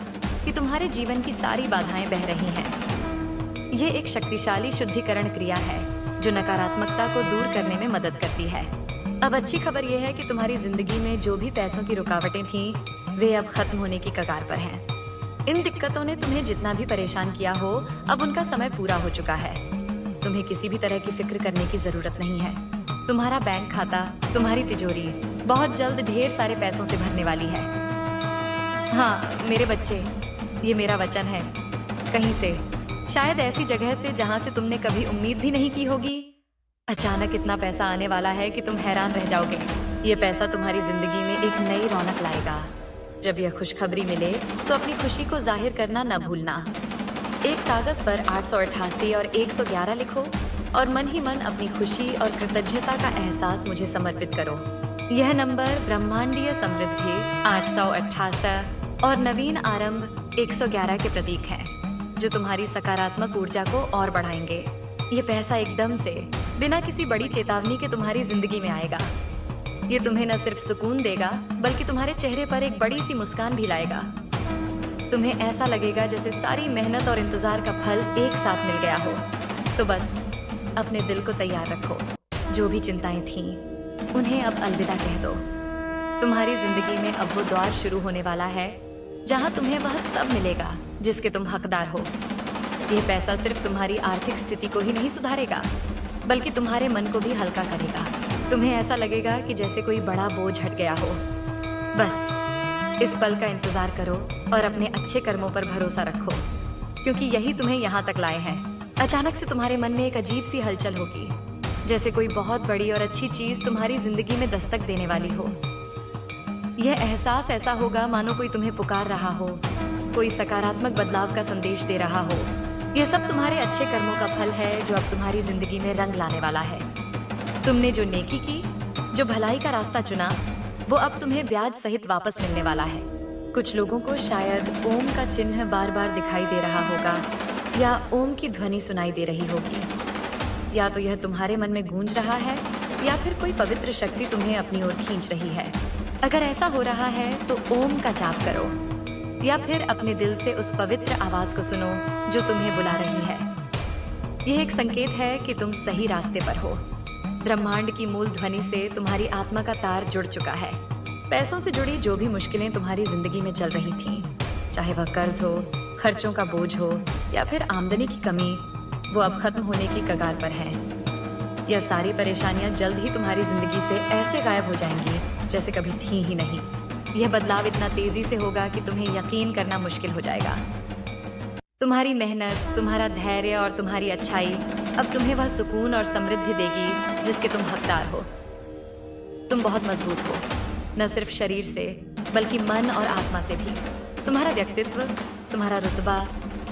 कि तुम्हारे जीवन की सारी बाधाएं बह रही हैं। यह एक शक्तिशाली शुद्धिकरण क्रिया है जो नकारात्मकता को दूर करने में मदद करती है। अब अच्छी खबर यह है कि तुम्हारी जिंदगी में जो भी पैसों की रुकावटें थीं, वे अब खत्म होने की कगार पर हैं। इन दिक्कतों ने तुम्हें जितना भी परेशान किया हो, अब उनका समय पूरा हो चुका है। तुम्हें किसी भी तरह की फिक्र करने की जरूरत नहीं है। तुम्हारा बैंक खाता, तुम्हारी तिजोरी बहुत जल्द ढेर सारे पैसों से भरने वाली है। हाँ मेरे बच्चे, ये मेरा वचन है। कहीं से, शायद ऐसी जगह से जहां से तुमने कभी उम्मीद भी नहीं की होगी, अचानक इतना पैसा आने वाला है कि तुम हैरान रह जाओगे। ये पैसा तुम्हारी जिंदगी में एक नई रौनक लाएगा। जब यह खुशखबरी मिले तो अपनी खुशी को जाहिर करना न भूलना। एक कागज पर 888 और 111 लिखो और मन ही मन अपनी खुशी और कृतज्ञता का एहसास मुझे समर्पित करो। यह नंबर ब्रह्मांडीय समृद्धि 888 और नवीन आरंभ 111 के प्रतीक हैं, जो तुम्हारी सकारात्मक ऊर्जा को और बढ़ाएंगे। ये पैसा एकदम से, बिना किसी बड़ी चेतावनी के तुम्हारी जिंदगी में आएगा। ये तुम्हें न सिर्फ सुकून देगा, बल्कि तुम्हारे चेहरे पर एक बड़ी सी मुस्कान भी लाएगा। तुम्हें ऐसा लगेगा जैसे सारी मेहनत और इंतजार का फल एक साथ मिल गया हो। तो बस अपने दिल को तैयार रखो। जो भी चिंताएं थीं, उन्हें अब अलविदा कह दो। तुम्हारी जिंदगी में अब वो दौर शुरू होने वाला है जहां तुम्हें वह सब मिलेगा जिसके तुम हकदार हो। यह पैसा सिर्फ तुम्हारी आर्थिक स्थिति को ही नहीं सुधारेगा, बल्कि तुम्हारे मन को भी हल्का करेगा। तुम्हें ऐसा लगेगा कि जैसे कोई बड़ा बोझ हट गया हो। बस इस पल का इंतजार करो और अपने अच्छे कर्मों पर भरोसा रखो, क्योंकि यही तुम्हें यहाँ तक लाए हैं। अचानक से तुम्हारे मन में एक अजीब सी हलचल होगी, जैसे कोई बहुत बड़ी और अच्छी चीज तुम्हारी जिंदगी में दस्तक देने वाली हो। यह एहसास ऐसा होगा मानो कोई तुम्हें पुकार रहा हो, कोई सकारात्मक बदलाव का संदेश दे रहा हो। यह सब तुम्हारे अच्छे कर्मों का फल है जो अब तुम्हारी जिंदगी में रंग लाने वाला है। तुमने जो नेकी की, जो भलाई का रास्ता चुना, वो अब तुम्हें ब्याज सहित वापस मिलने वाला है। कुछ लोगों को शायद ओम का चिन्ह बार बार दिखाई दे रहा होगा, या ओम की ध्वनि सुनाई दे रही होगी। या तो यह तुम्हारे मन में गूंज रहा है, या फिर कोई पवित्र शक्ति तुम्हें अपनी ओर खींच रही है। अगर ऐसा हो रहा है तो ओम का जाप करो, या फिर अपने दिल से उस पवित्र आवाज को सुनो जो तुम्हें बुला रही है। यह एक संकेत है कि तुम सही रास्ते पर हो। ब्रह्मांड की मूल ध्वनि से तुम्हारी आत्मा का तार जुड़ चुका है। पैसों से जुड़ी जो भी मुश्किलें तुम्हारी जिंदगी में चल रही थीं, चाहे वह कर्ज हो, खर्चों का बोझ हो, या फिर आमदनी की कमी, वो अब खत्म होने की कगार पर है। यह सारी परेशानियां जल्द ही तुम्हारी जिंदगी से ऐसे गायब हो जाएंगी जैसे कभी थी ही नहीं। यह बदलाव इतना तेजी से होगा कि तुम्हें यकीन करना मुश्किल हो जाएगा। तुम्हारी मेहनत, तुम्हारा धैर्य और तुम्हारी अच्छाई अब तुम्हें वह सुकून और समृद्धि देगी जिसके तुम हकदार हो। तुम बहुत मजबूत हो, न सिर्फ शरीर से बल्कि मन और आत्मा से भी। तुम्हारा व्यक्तित्व, तुम्हारा रुतबा,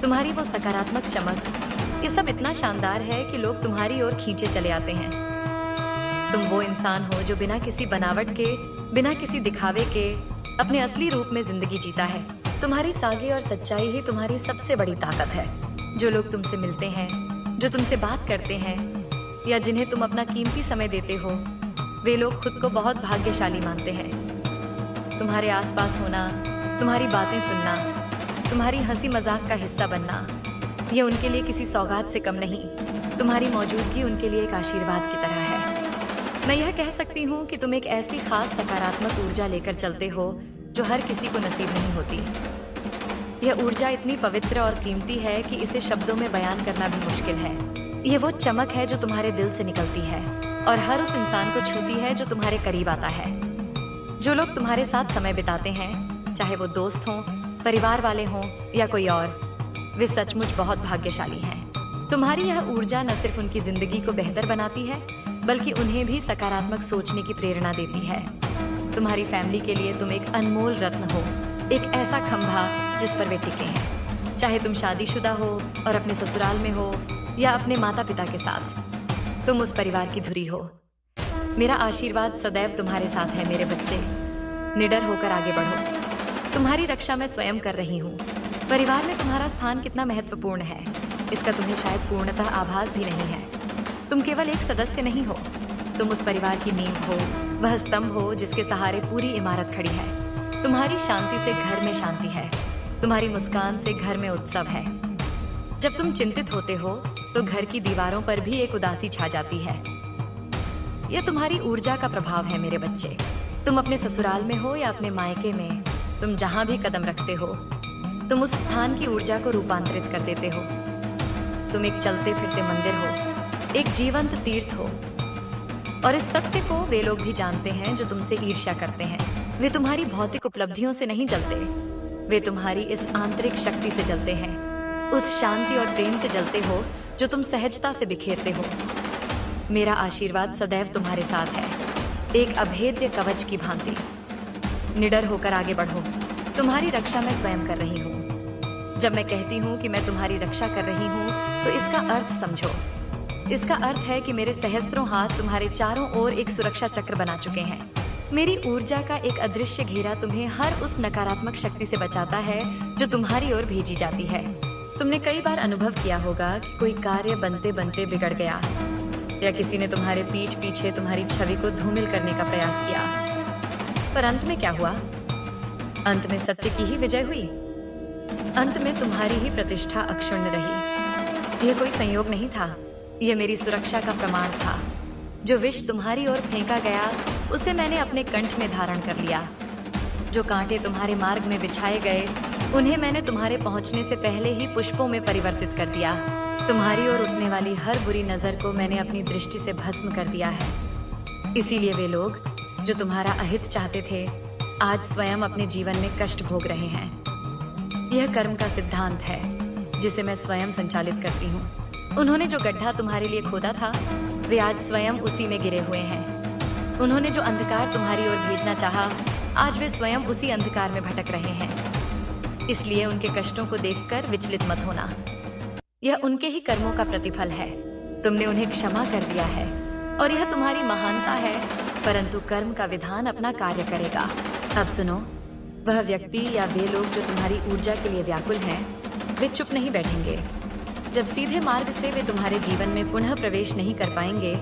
तुम्हारी वो सकारात्मक चमक, ये सब इतना शानदार है कि लोग तुम्हारी ओर खींचे चले आते हैं। तुम वो इंसान हो जो बिना किसी बनावट के, बिना किसी दिखावे के अपने असली रूप में जिंदगी जीता है। तुम्हारी सादगी और सच्चाई ही तुम्हारी सबसे बड़ी ताकत है। जो लोग तुमसे मिलते हैं, जो तुमसे बात करते हैं, या जिन्हें तुम अपना कीमती समय देते हो, वे लोग खुद को बहुत भाग्यशाली मानते हैं। तुम्हारे आसपास होना, तुम्हारी बातें सुनना, तुम्हारी हंसी मजाक का हिस्सा बनना, ये उनके लिए किसी सौगात से कम नहीं। तुम्हारी मौजूदगी उनके लिए एक आशीर्वाद की तरह है। मैं यह कह सकती हूँ कि तुम एक ऐसी खास सकारात्मक ऊर्जा लेकर चलते हो जो हर किसी को नसीब नहीं होती। यह ऊर्जा इतनी पवित्र और कीमती है कि इसे शब्दों में बयान करना भी मुश्किल है। ये वो चमक है जो तुम्हारे दिल से निकलती है और हर उस इंसान को छूती है जो तुम्हारे करीब आता है। जो लोग तुम्हारे साथ समय बिताते हैं, चाहे वो दोस्त हों, परिवार वाले हों या कोई और, वे सचमुच बहुत भाग्यशाली हैं। तुम्हारी यह ऊर्जा न सिर्फ उनकी जिंदगी को बेहतर बनाती है, बल्कि उन्हें भी सकारात्मक सोचने की प्रेरणा देती है। तुम्हारी फैमिली के लिए तुम एक अनमोल रत्न हो, एक ऐसा खंभा जिस पर वे टिके हैं। चाहे तुम शादीशुदा हो और अपने ससुराल में हो, या अपने माता पिता के साथ, तुम उस परिवार की धुरी हो। मेरा आशीर्वाद सदैव तुम्हारे साथ है मेरे बच्चे। निडर होकर आगे बढ़ो। तुम्हारी रक्षा मैं स्वयं कर रही हूँ। परिवार में तुम्हारा स्थान कितना महत्वपूर्ण है, इसका तुम्हें शायद पूर्णतः आभास भी नहीं है। तुम केवल एक सदस्य नहीं हो, तुम उस परिवार की नींव हो, वह स्तंभ हो जिसके सहारे पूरी इमारत खड़ी है। तुम्हारी शांति से घर में शांति है, तुम्हारी मुस्कान से घर में उत्सव है। जब तुम चिंतित होते हो तो घर की दीवारों पर भी एक उदासी छा जाती है। यह तुम्हारी ऊर्जा का प्रभाव है मेरे बच्चे। तुम अपने ससुराल में हो या अपने मायके में, तुम जहां भी कदम रखते हो, तुम उस स्थान की ऊर्जा को रूपांतरित कर देते हो। तुम एक चलते फिरते मंदिर हो, एक जीवंत तीर्थ हो। और इस सत्य को वे लोग भी जानते हैं जो तुमसे ईर्ष्या करते हैं। वे तुम्हारी भौतिक उपलब्धियों से नहीं जलते, वे तुम्हारी इस आंतरिक शक्ति से जलते हैं। उस शांति और प्रेम से जलते हो जो तुम सहजता से बिखेरते हो। मेरा आशीर्वाद सदैव तुम्हारे साथ है, एक अभेद्य कवच की भांति। निडर होकर आगे बढ़ो। तुम्हारी रक्षा मैं स्वयं कर रही हूँ। जब मैं कहती हूँ कि मैं तुम्हारी रक्षा कर रही हूँ, तो इसका अर्थ समझो। इसका अर्थ है कि मेरे सहस्त्रों हाथ तुम्हारे चारों ओर एक सुरक्षा चक्र बना चुके हैं। मेरी ऊर्जा का एक अदृश्य घेरा तुम्हें हर उस नकारात्मक शक्ति से बचाता है जो तुम्हारी ओर भेजी जाती है। तुमने कई बार अनुभव किया होगा कि कोई कार्य बनते बनते बिगड़ गया, या किसी ने तुम्हारे पीठ पीछे तुम्हारी छवि को धूमिल करने का प्रयास किया। पर अंत में क्या हुआ? अंत में सत्य की ही विजय हुई। अंत में तुम्हारी ही प्रतिष्ठा अक्षुण्ण रही। यह कोई संयोग नहीं था, यह मेरी सुरक्षा का प्रमाण था। जो विष तुम्हारी ओर फेंका गया, उसे मैंने अपने कंठ में धारण कर लिया। जो कांटे तुम्हारे मार्ग में बिछाए गए, उन्हें मैंने तुम्हारे पहुंचने से पहले ही पुष्पों में परिवर्तित कर दिया। तुम्हारी ओर उठने वाली हर बुरी नजर को मैंने अपनी दृष्टि से भस्म कर दिया है। इसीलिए वे लोग जो तुम्हारा अहित चाहते थे, आज स्वयं अपने जीवन में कष्ट भोग रहे हैं। यह कर्म का सिद्धांत है जिसे मैं स्वयं संचालित करती हूँ। उन्होंने जो गड्ढा तुम्हारे लिए खोदा था, वे आज स्वयं उसी में गिरे हुए हैं। उन्होंने जो अंधकार तुम्हारी ओर भेजना चाहा, आज वे स्वयं उसी अंधकार में भटक रहे हैं। इसलिए उनके कष्टों को देखकर विचलित मत होना। यह उनके ही कर्मों का प्रतिफल है। तुमने उन्हें क्षमा कर दिया है और यह तुम्हारी महानता है, परंतु कर्म का विधान अपना कार्य करेगा। अब सुनो, वह व्यक्ति या वे लोग जो तुम्हारी ऊर्जा के लिए व्याकुल हैं, वे चुप नहीं बैठेंगे। जब सीधे मार्ग से वे तुम्हारे जीवन में पुनः प्रवेश नहीं कर पाएंगे,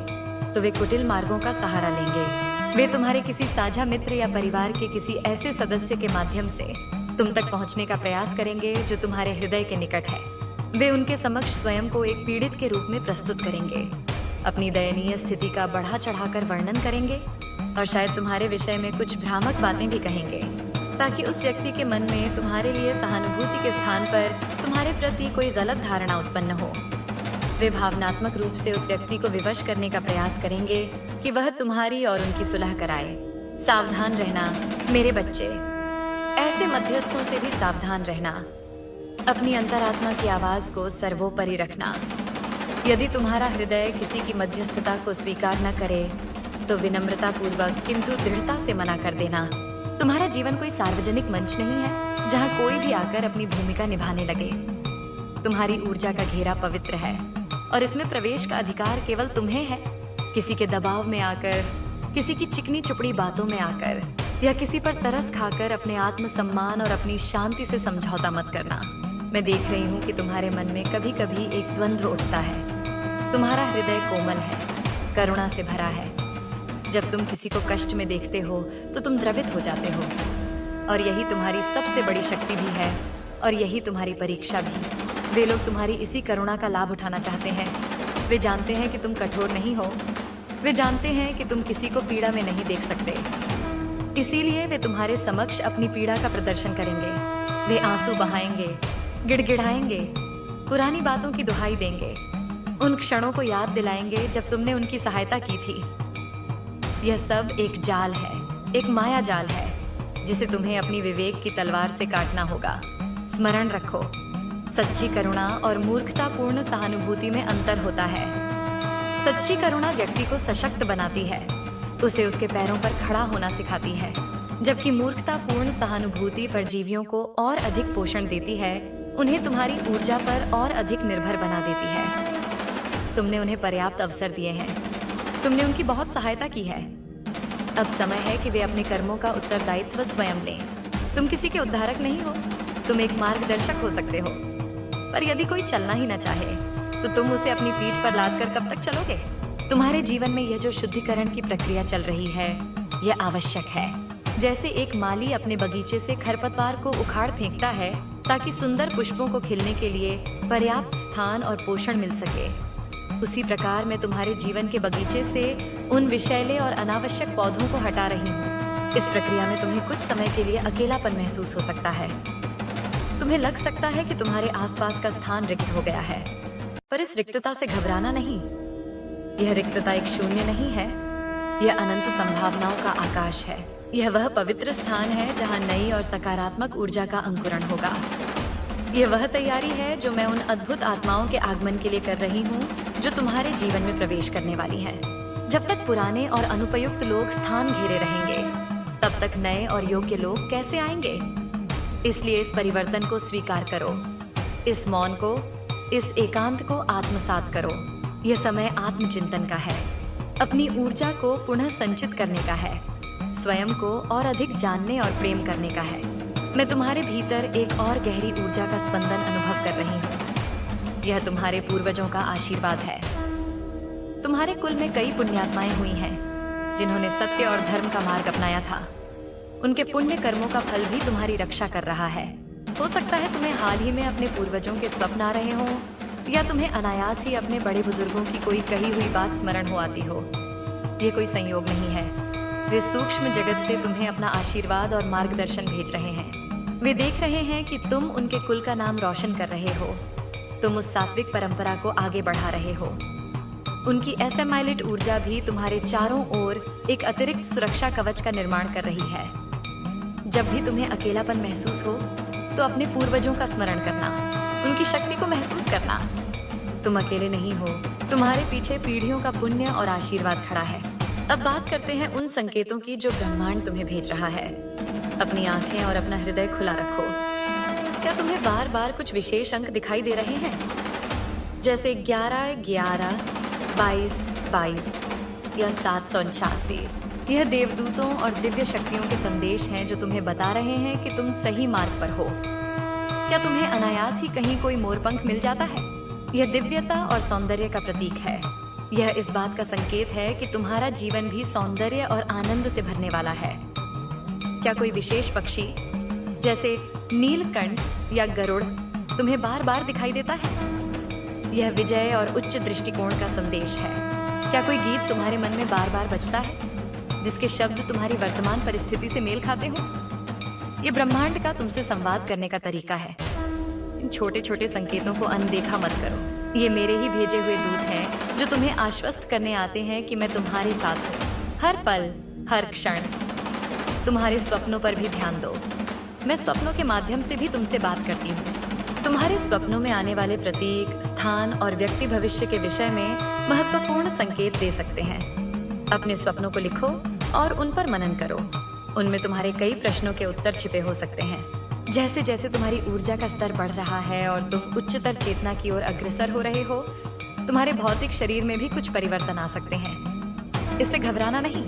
तो वे कुटिल मार्गों का सहारा लेंगे। वे तुम्हारे किसी साझा मित्र या परिवार के किसी ऐसे सदस्य के माध्यम से तुम तक पहुंचने का प्रयास करेंगे जो तुम्हारे हृदय के निकट है। वे उनके समक्ष स्वयं को एक पीड़ित के रूप में प्रस्तुत करेंगे, अपनी दयनीय स्थिति का बढ़ा चढ़ाकर वर्णन करेंगे और शायद तुम्हारे विषय में कुछ भ्रामक बातें भी कहेंगे, ताकि उस व्यक्ति के मन में तुम्हारे लिए सहानुभूति के स्थान पर तुम्हारे प्रति कोई गलत धारणा उत्पन्न हो। वे भावनात्मक रूप से उस व्यक्ति को विवश करने का प्रयास करेंगे कि वह तुम्हारी और उनकी सुलह कराए। सावधान रहना मेरे बच्चे, ऐसे मध्यस्थों से भी सावधान रहना। अपनी अंतरात्मा की आवाज को सर्वोपरि रखना। यदि तुम्हारा हृदय किसी की मध्यस्थता को स्वीकार न करे, तो विनम्रता पूर्वक किंतु दृढ़ता से मना कर देना। तुम्हारा जीवन कोई सार्वजनिक मंच नहीं है जहां कोई भी आकर अपनी भूमिका निभाने लगे। तुम्हारी ऊर्जा का घेरा पवित्र है और इसमें प्रवेश का अधिकार केवल तुम्हें है। किसी के दबाव में आकर, किसी की चिकनी चुपड़ी बातों में आकर या किसी पर तरस खाकर अपने आत्मसम्मान और अपनी शांति से समझौता मत करना। मैं देख रही हूँ कि तुम्हारे मन में कभी कभी एक द्वंद्व उठता है। तुम्हारा हृदय कोमल है, करुणा से भरा है। जब तुम किसी को कष्ट में देखते हो तो तुम द्रवित हो जाते हो, और यही तुम्हारी सबसे बड़ी शक्ति भी है और यही तुम्हारी परीक्षा भी। वे लोग तुम्हारी इसी करुणा का लाभ उठाना चाहते हैं। वे जानते हैं कि तुम कठोर नहीं हो। वे जानते हैं कि तुम किसी को पीड़ा में नहीं देख सकते, इसीलिए वे तुम्हारे समक्ष अपनी पीड़ा का प्रदर्शन करेंगे। वे आंसू बहाएंगे, गिड़गिड़ाएंगे, पुरानी बातों की दुहाई देंगे, उन क्षणों को याद दिलाएंगे जब तुमने उनकी सहायता की थी। यह सब एक जाल है, एक माया जाल है, जिसे तुम्हें अपनी विवेक की तलवार से काटना होगा। स्मरण रखो, सच्ची करुणा और मूर्खतापूर्ण सहानुभूति में अंतर होता है। सच्ची करुणा व्यक्ति को सशक्त बनाती है, उसे उसके पैरों पर खड़ा होना सिखाती है, जबकि मूर्खतापूर्ण सहानुभूति परजीवियों को और अधिक पोषण देती है, उन्हें तुम्हारी ऊर्जा पर और अधिक निर्भर बना देती है। तुमने उन्हें पर्याप्त अवसर दिए हैं, तुमने उनकी बहुत सहायता की है। अब समय है कि वे अपने कर्मों का उत्तरदायित्व स्वयं लें। तुम किसी के उद्धारक नहीं हो, तुम एक मार्गदर्शक हो सकते हो, पर यदि कोई चलना ही न चाहे तो तुम उसे अपनी पीठ पर लादकर कब तक चलोगे? तुम्हारे जीवन में यह जो शुद्धिकरण की प्रक्रिया चल रही है, यह आवश्यक है। जैसे एक माली अपने बगीचे से खरपतवार को उखाड़ फेंकता है ताकि सुंदर पुष्पों को खिलने के लिए पर्याप्त स्थान और पोषण मिल सके, उसी प्रकार मैं तुम्हारे जीवन के बगीचे से उन विषैले और अनावश्यक पौधों को हटा रही हूँ। इस प्रक्रिया में तुम्हें कुछ समय के लिए अकेलापन महसूस हो सकता है। तुम्हें लग सकता है कि तुम्हारे आसपास का स्थान रिक्त हो गया है, पर इस रिक्तता से घबराना नहीं। यह रिक्तता एक शून्य नहीं है, यह अनंत संभावनाओं का आकाश है। यह वह पवित्र स्थान है जहां नई और सकारात्मक ऊर्जा का अंकुरण होगा। यह वह तैयारी है जो मैं उन अद्भुत आत्माओं के आगमन के लिए कर रही हूँ जो तुम्हारे जीवन में प्रवेश करने वाली हैं। जब तक पुराने और अनुपयुक्त लोग स्थान घेरे रहेंगे, तब तक नए और योग्य लोग कैसे आएंगे? इसलिए इस परिवर्तन को स्वीकार करो, इस मौन को, इस एकांत को आत्मसात करो। यह समय आत्मचिंतन का है, अपनी ऊर्जा को पुनः संचित करने का है, स्वयं को और अधिक जानने और प्रेम करने का है। मैं तुम्हारे भीतर एक और गहरी ऊर्जा का स्पंदन अनुभव कर रही हूँ। यह तुम्हारे पूर्वजों का आशीर्वाद है। तुम्हारे कुल में कई पुण्यात्माएं हुई हैं जिन्होंने सत्य और धर्म का मार्ग अपनाया था। उनके पुण्य कर्मों का फल भी तुम्हारी रक्षा कर रहा है। हो सकता है तुम्हें हाल ही में अपने पूर्वजों के स्वप्न आ रहे हों, या तुम्हें अनायास ही अपने बड़े बुजुर्गों की कोई कही हुई बात स्मरण हो आती हो। ये कोई संयोग नहीं है, वे सूक्ष्म जगत से तुम्हें अपना आशीर्वाद और मार्गदर्शन भेज रहे हैं। वे देख रहे हैं कि तुम उनके कुल का नाम रोशन कर रहे हो, तुम उस सात्विक परंपरा को आगे बढ़ा रहे हो। उनकी एसेमाइलिट ऊर्जा भी तुम्हारे चारों ओर एक अतिरिक्त सुरक्षा कवच का निर्माण कर रही है। जब भी तुम्हें अकेलापन महसूस हो तो अपने पूर्वजों का स्मरण करना, उनकी शक्ति को महसूस करना। तुम अकेले नहीं हो, तुम्हारे पीछे पीढ़ियों का पुण्य और आशीर्वाद खड़ा है। अब बात करते हैं उन संकेतों की जो ब्रह्मांड तुम्हें भेज रहा है। अपनी आंखें और अपना हृदय खुला रखो। क्या तुम्हें बार बार कुछ विशेष अंक दिखाई दे रहे हैं? जैसे 11 11 22 22 या 789। यह देवदूतों और दिव्य शक्तियों के संदेश हैं जो तुम्हें बता रहे हैं कि तुम सही मार्ग पर हो। क्या तुम्हें अनायास ही कहीं कोई मोरपंख मिल जाता है? यह दिव्यता और सौंदर्य का प्रतीक है। यह इस बात का संकेत है कि तुम्हारा जीवन भी सौंदर्य और आनंद से भरने वाला है। क्या कोई विशेष पक्षी जैसे नीलकंठ या गरुड़ तुम्हें बार बार दिखाई देता है? यह विजय और उच्च दृष्टिकोण का संदेश है। क्या कोई गीत तुम्हारे मन में बार बार बजता है जिसके शब्द तुम्हारी वर्तमान परिस्थिति से मेल खाते हो? ये ब्रह्मांड का तुमसे संवाद करने का तरीका है। इन छोटे छोटे संकेतों को अनदेखा मत करो। ये मेरे ही भेजे हुए दूत हैं जो तुम्हें आश्वस्त करने आते हैं कि मैं तुम्हारे साथ हूँ, हर पल हर क्षण। तुम्हारे स्वप्नों पर भी ध्यान दो। मैं स्वप्नों के माध्यम से भी तुमसे बात करती हूँ। तुम्हारे स्वप्नों में आने वाले प्रतीक, स्थान और व्यक्ति भविष्य के विषय में महत्वपूर्ण संकेत दे सकते हैं। अपने स्वप्नों को लिखो और उन पर मनन करो। उनमें तुम्हारे कई प्रश्नों के उत्तर छिपे हो सकते हैं। जैसे जैसे तुम्हारी ऊर्जा का स्तर बढ़ रहा है और तुम उच्चतर चेतना की ओर अग्रसर हो रहे हो, तुम्हारे भौतिक शरीर में भी कुछ परिवर्तन आ सकते हैं। इससे घबराना नहीं।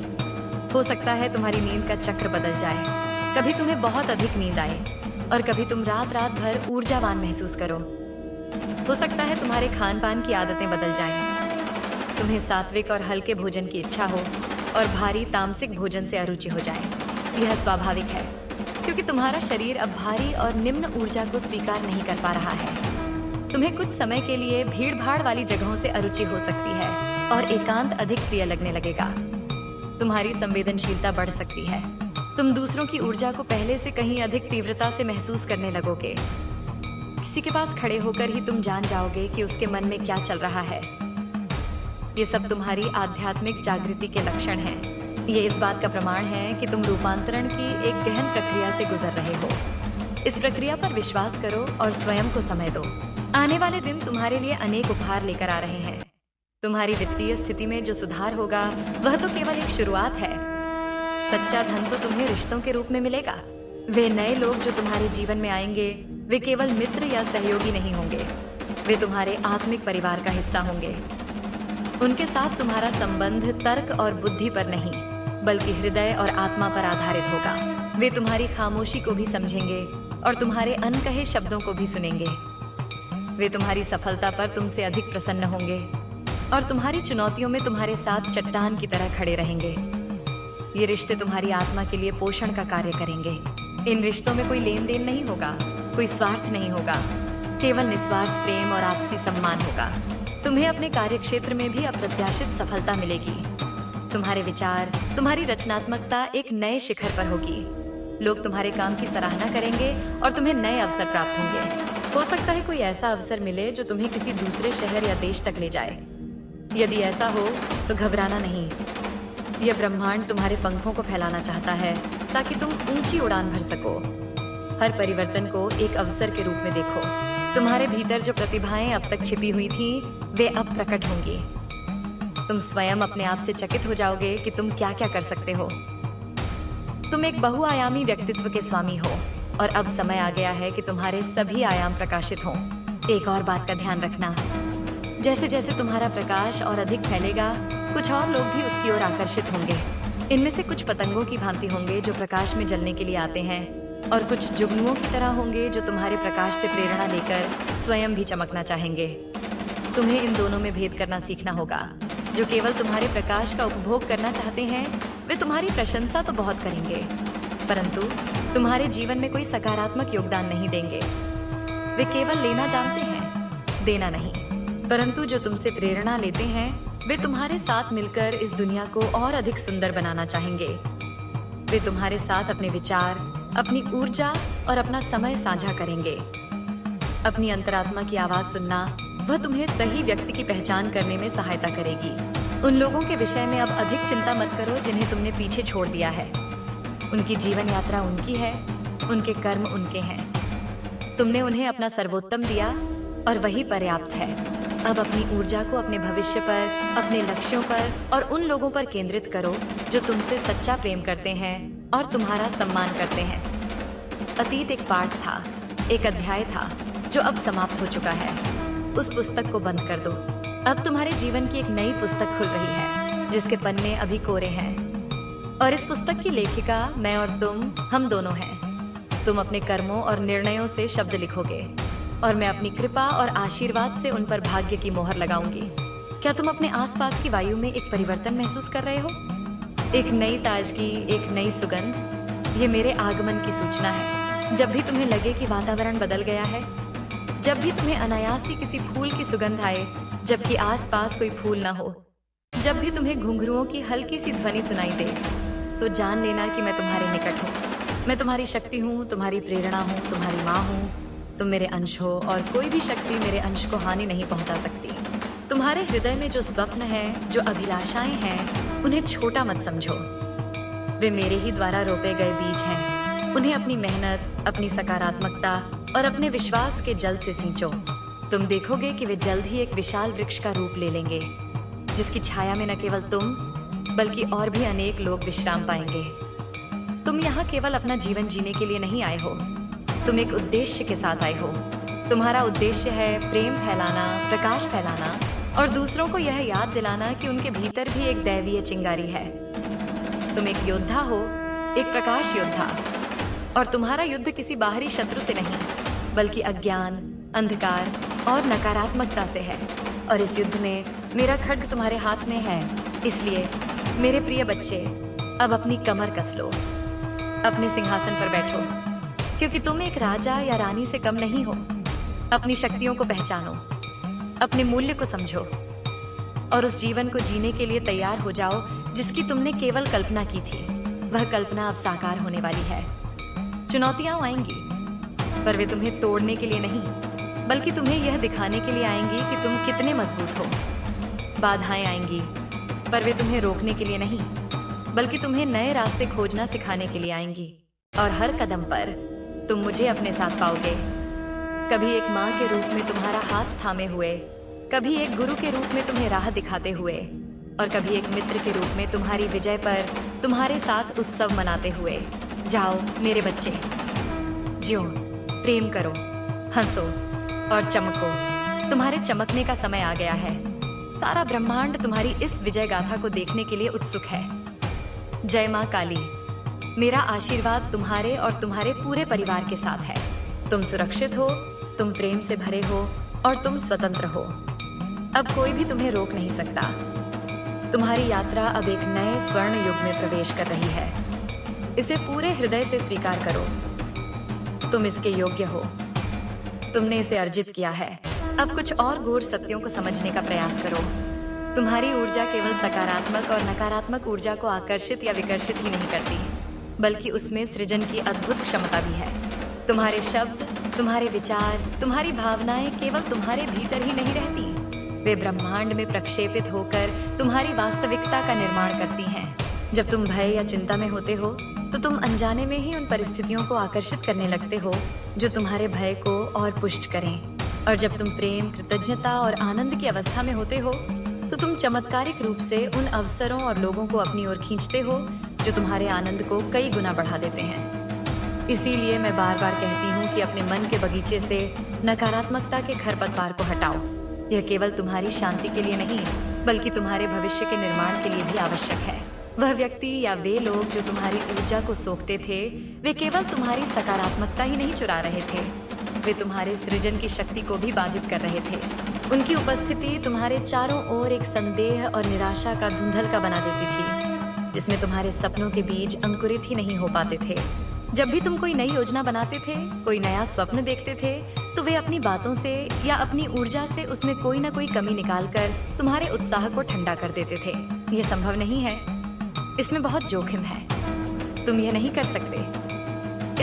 हो सकता है तुम्हारी नींद का चक्र बदल जाए। कभी तुम्हें बहुत अधिक नींद आए और कभी तुम रात रात भर ऊर्जावान महसूस करो। हो सकता है तुम्हारे खान पान की आदतें बदल जाएं। तुम्हें सात्विक और हल्के भोजन की इच्छा हो और भारी तामसिक भोजन से अरुचि हो जाए। यह स्वाभाविक है क्योंकि तुम्हारा शरीर अब भारी और निम्न ऊर्जा को स्वीकार नहीं कर पा रहा है। तुम्हें कुछ समय के लिए भीड़ भाड़ वाली जगहों से अरुचि हो सकती है और एकांत अधिक प्रिय लगने लगेगा। तुम्हारी संवेदनशीलता बढ़ सकती है। तुम दूसरों की ऊर्जा को पहले से कहीं अधिक तीव्रता से महसूस करने लगोगे। किसी के पास खड़े होकर ही तुम जान जाओगे कि उसके मन में क्या चल रहा है। ये सब तुम्हारी आध्यात्मिक जागृति के लक्षण हैं। ये इस बात का प्रमाण है कि तुम रूपांतरण की एक गहन प्रक्रिया से गुजर रहे हो। इस प्रक्रिया पर विश्वास करो और स्वयं को समय दो। आने वाले दिन तुम्हारे लिए अनेक उपहार लेकर आ रहे हैं। तुम्हारी वित्तीय स्थिति में जो सुधार होगा वह तो केवल एक शुरुआत है। सच्चा धन तो तुम्हें रिश्तों के रूप में मिलेगा। वे नए लोग जो तुम्हारे जीवन में आएंगे वे केवल मित्र या सहयोगी नहीं होंगे। वे तुम्हारे आत्मिक परिवार का हिस्सा होंगे। उनके साथ तुम्हारा संबंध तर्क और बुद्धि पर नहीं बल्कि हृदय और आत्मा पर आधारित होगा। वे तुम्हारी खामोशी को भी समझेंगे और तुम्हारे अनकहे शब्दों को भी सुनेंगे। वे तुम्हारी सफलता पर तुमसे अधिक प्रसन्न होंगे और तुम्हारी चुनौतियों में तुम्हारे साथ चट्टान की तरह खड़े रहेंगे। ये रिश्ते तुम्हारी आत्मा के लिए पोषण का कार्य करेंगे। इन रिश्तों में कोई लेन देन नहीं होगा, कोई स्वार्थ नहीं होगा, केवल निस्वार्थ प्रेम और आपसी सम्मान होगा। तुम्हें अपने कार्यक्षेत्र में भी अप्रत्याशित सफलता मिलेगी। तुम्हारे विचार, तुम्हारी रचनात्मकता एक नए शिखर पर होगी। लोग तुम्हारे काम की सराहना करेंगे और तुम्हें नए अवसर प्राप्त होंगे। हो सकता है कोई ऐसा अवसर मिले जो तुम्हें किसी दूसरे शहर या देश तक ले जाए। यदि ऐसा हो तो घबराना नहीं। यह ब्रह्मांड तुम्हारे पंखों को फैलाना चाहता है ताकि तुम ऊंची उड़ान भर सको। हर परिवर्तन को एक अवसर के रूप में देखो। तुम्हारे भीतर जो प्रतिभाएं अब तक छिपी हुई थी वे अब प्रकट होंगी। तुम स्वयं अपने आप से चकित हो जाओगे कि तुम क्या क्या कर सकते हो। तुम एक बहुआयामी व्यक्तित्व के स्वामी हो और अब समय आ गया है कि तुम्हारे सभी आयाम प्रकाशित हों। एक और बात का ध्यान रखना, जैसे जैसे तुम्हारा प्रकाश और अधिक फैलेगा कुछ और लोग भी उसकी ओर आकर्षित होंगे। इनमें से कुछ पतंगों की भांति होंगे जो प्रकाश में जलने के लिए आते हैं और कुछ जुगनुओं की तरह होंगे जो तुम्हारे प्रकाश से प्रेरणा लेकर स्वयं भी चमकना चाहेंगे। तुम्हें इन दोनों में भेद करना सीखना होगा। जो केवल तुम्हारे प्रकाश का उपभोग करना चाहते हैं वे तुम्हारी प्रशंसा तो बहुत करेंगे परंतु तुम्हारे जीवन में कोई सकारात्मक योगदान नहीं देंगे। वे केवल लेना जानते हैं, देना नहीं। परंतु जो तुमसे प्रेरणा लेते हैं वे तुम्हारे साथ मिलकर इस दुनिया को और अधिक सुंदर बनाना चाहेंगे। वे तुम्हारे साथ अपने विचार, अपनी ऊर्जा और अपना समय साझा करेंगे। अपनी अंतरात्मा की आवाज सुनना वह तुम्हें सही व्यक्ति की पहचान करने में सहायता करेगी। उन लोगों के विषय में अब अधिक चिंता मत करो जिन्हें तुमने पीछे छोड़ दिया है। उनकी जीवन यात्रा उनकी है, उनके कर्म उनके हैं। तुमने उन्हें अपना सर्वोत्तम दिया और वही पर्याप्त है। अब अपनी ऊर्जा को अपने भविष्य पर, अपने लक्ष्यों पर और उन लोगों पर केंद्रित करो जो तुमसे सच्चा प्रेम करते हैं और तुम्हारा सम्मान करते हैं। अतीत एक पाठ था, एक अध्याय था जो अब समाप्त हो चुका है। उस पुस्तक को बंद कर दो। अब तुम्हारे जीवन की एक नई पुस्तक खुल रही है, जिसके पन्ने अभी कोरे हैं। और इस पुस्तक की लेखिका मैं और तुम, हम दोनों हैं। तुम अपने कर्मों और निर्णयों से शब्द लिखोगे और मैं अपनी कृपा और आशीर्वाद से उन पर भाग्य की मोहर लगाऊंगी। क्या तुम अपने आसपास की वायु में एक परिवर्तन महसूस कर रहे हो? एक नई ताजगी, एक नई सुगंध। ये मेरे आगमन की सूचना है। जब भी तुम्हें लगे कि वातावरण बदल गया है, जब भी तुम्हें अनायास ही किसी फूल की सुगंध आए जबकि आसपास कोई फूल ना हो, जब भी तुम्हें घुंघरुओं की हल्की सी ध्वनि सुनाई दे, तो जान लेना कि मैं तुम्हारे निकट हूँ। मैं तुम्हारी शक्ति हूँ, तुम्हारी प्रेरणा हूँ, तुम्हारी माँ हूँ। तुम मेरे अंश हो और कोई भी शक्ति मेरे अंश को हानि नहीं पहुँचा सकती। तुम्हारे हृदय में जो स्वप्न है, जो अभिलाषाएं हैं, उन्हें छोटा मत समझो। वे मेरे ही द्वारा रोपे गए बीज हैं। उन्हें अपनी मेहनत, अपनी सकारात्मकता और अपने विश्वास के जल से सींचो। तुम देखोगे कि वे जल्द ही एक विशाल वृक्ष का रूप ले लेंगे, जिसकी छाया में न केवल तुम बल्कि और भी अनेक लोग विश्राम पाएंगे। तुम यहाँ केवल अपना जीवन जीने के लिए नहीं आए हो, तुम एक उद्देश्य के साथ आए हो। तुम्हारा उद्देश्य है प्रेम फैलाना, प्रकाश फैलाना और दूसरों को यह याद दिलाना कि उनके भीतर भी एक दैवीय चिंगारी है। तुम एक योद्धा हो, एक प्रकाश योद्धा। और तुम्हारा युद्ध किसी बाहरी शत्रु से नहीं, बल्कि अज्ञान, अंधकार और नकारात्मकता से है। और इस युद्ध में मेरा खड्ग तुम्हारे हाथ में है। इसलिए मेरे प्रिय बच्चे, अब अपनी कमर कस लो, अपने सिंहासन पर बैठो, क्योंकि तुम एक राजा या रानी से कम नहीं हो। अपनी शक्तियों को पहचानो, अपने मूल्य को समझो और उस जीवन को जीने के लिए तैयार हो जाओ जिसकी तुमने केवल कल्पना की थी। वह कल्पना अब साकार होने वाली है। चुनौतियां आएंगी, पर वे तुम्हें तोड़ने के लिए नहीं, बल्कि तुम्हें यह दिखाने के लिए आएंगी कि तुम कितने मजबूत हो। बाधाएं आएंगी, पर वे तुम्हें रोकने के लिए नहीं, बल्कि तुम्हें नए रास्ते खोजना सिखाने के लिए आएंगी। और हर कदम पर तुम मुझे अपने साथ पाओगे। कभी एक माँ के रूप में तुम्हारा हाथ थामे हुए, कभी एक गुरु के रूप में तुम्हें राह दिखाते हुए, और कभी एक मित्र के रूप में तुम्हारी विजय पर तुम्हारे साथ उत्सव मनाते हुए। जाओ मेरे बच्चे, जियो, प्रेम करो, हंसो और चमको। तुम्हारे चमकने का समय आ गया है। सारा ब्रह्मांड तुम्हारी इस विजय गाथा को देखने के लिए उत्सुक है। जय माँ काली। मेरा आशीर्वाद तुम्हारे और तुम्हारे पूरे परिवार के साथ है। तुम सुरक्षित हो, तुम प्रेम से भरे हो और तुम स्वतंत्र हो। अब कोई भी तुम्हें रोक नहीं सकता। तुम्हारी यात्रा अब एक नए स्वर्ण युग में प्रवेश कर रही है। इसे पूरे हृदय से स्वीकार करो। तुम इसके योग्य हो। तुमने इसे अर्जित किया है। अब कुछ और गूढ़ सत्यों को समझने का प्रयास करो। तुम्हारी ऊर्जा केवल सकारात्मक और नकारात्मक ऊर्जा को आकर्षित या विकर्षित ही नहीं करती, बल्कि उसमें सृजन की अद्भुत क्षमता भी है। तुम्हारे शब्द, तुम्हारे विचार, तुम्हारी भावनाएं केवल तुम्हारे भीतर ही नहीं रहती, वे ब्रह्मांड में प्रक्षेपित होकर तुम्हारी वास्तविकता का निर्माण करती हैं। जब तुम भय या चिंता में होते हो, तो तुम अनजाने में ही उन परिस्थितियों को आकर्षित करने लगते हो जो तुम्हारे भय को और पुष्ट करें। और जब तुम प्रेम, कृतज्ञता और आनंद की अवस्था में होते हो, तो तुम चमत्कारिक रूप से उन अवसरों और लोगों को अपनी ओर खींचते हो जो तुम्हारे आनंद को कई गुना बढ़ा देते हैं। इसीलिए मैं बार बार कहती हूँ कि अपने मन के बगीचे से नकारात्मकता के खरपतवार को हटाओ। यह केवल तुम्हारी शांति के लिए नहीं, बल्कि तुम्हारे भविष्य के निर्माण के लिए भी आवश्यक है। वह व्यक्ति या वे लोग जो तुम्हारी ऊर्जा को सोखते थे, वे केवल तुम्हारी सकारात्मकता ही नहीं चुरा रहे थे, वे तुम्हारे सृजन की शक्ति को भी बाधित कर रहे थे। उनकी उपस्थिति तुम्हारे चारों ओर एक संदेह और निराशा का धुंधलका बना देती थी, जिसमें तुम्हारे सपनों के बीज अंकुरित ही नहीं हो पाते थे। जब भी तुम कोई नई योजना बनाते थे, कोई नया स्वप्न देखते थे, तो वे अपनी बातों से या अपनी ऊर्जा से उसमें कोई ना कोई कमी निकालकर तुम्हारे उत्साह को ठंडा कर देते थे। यह संभव नहीं है, इसमें बहुत जोखिम है, तुम यह नहीं कर सकते।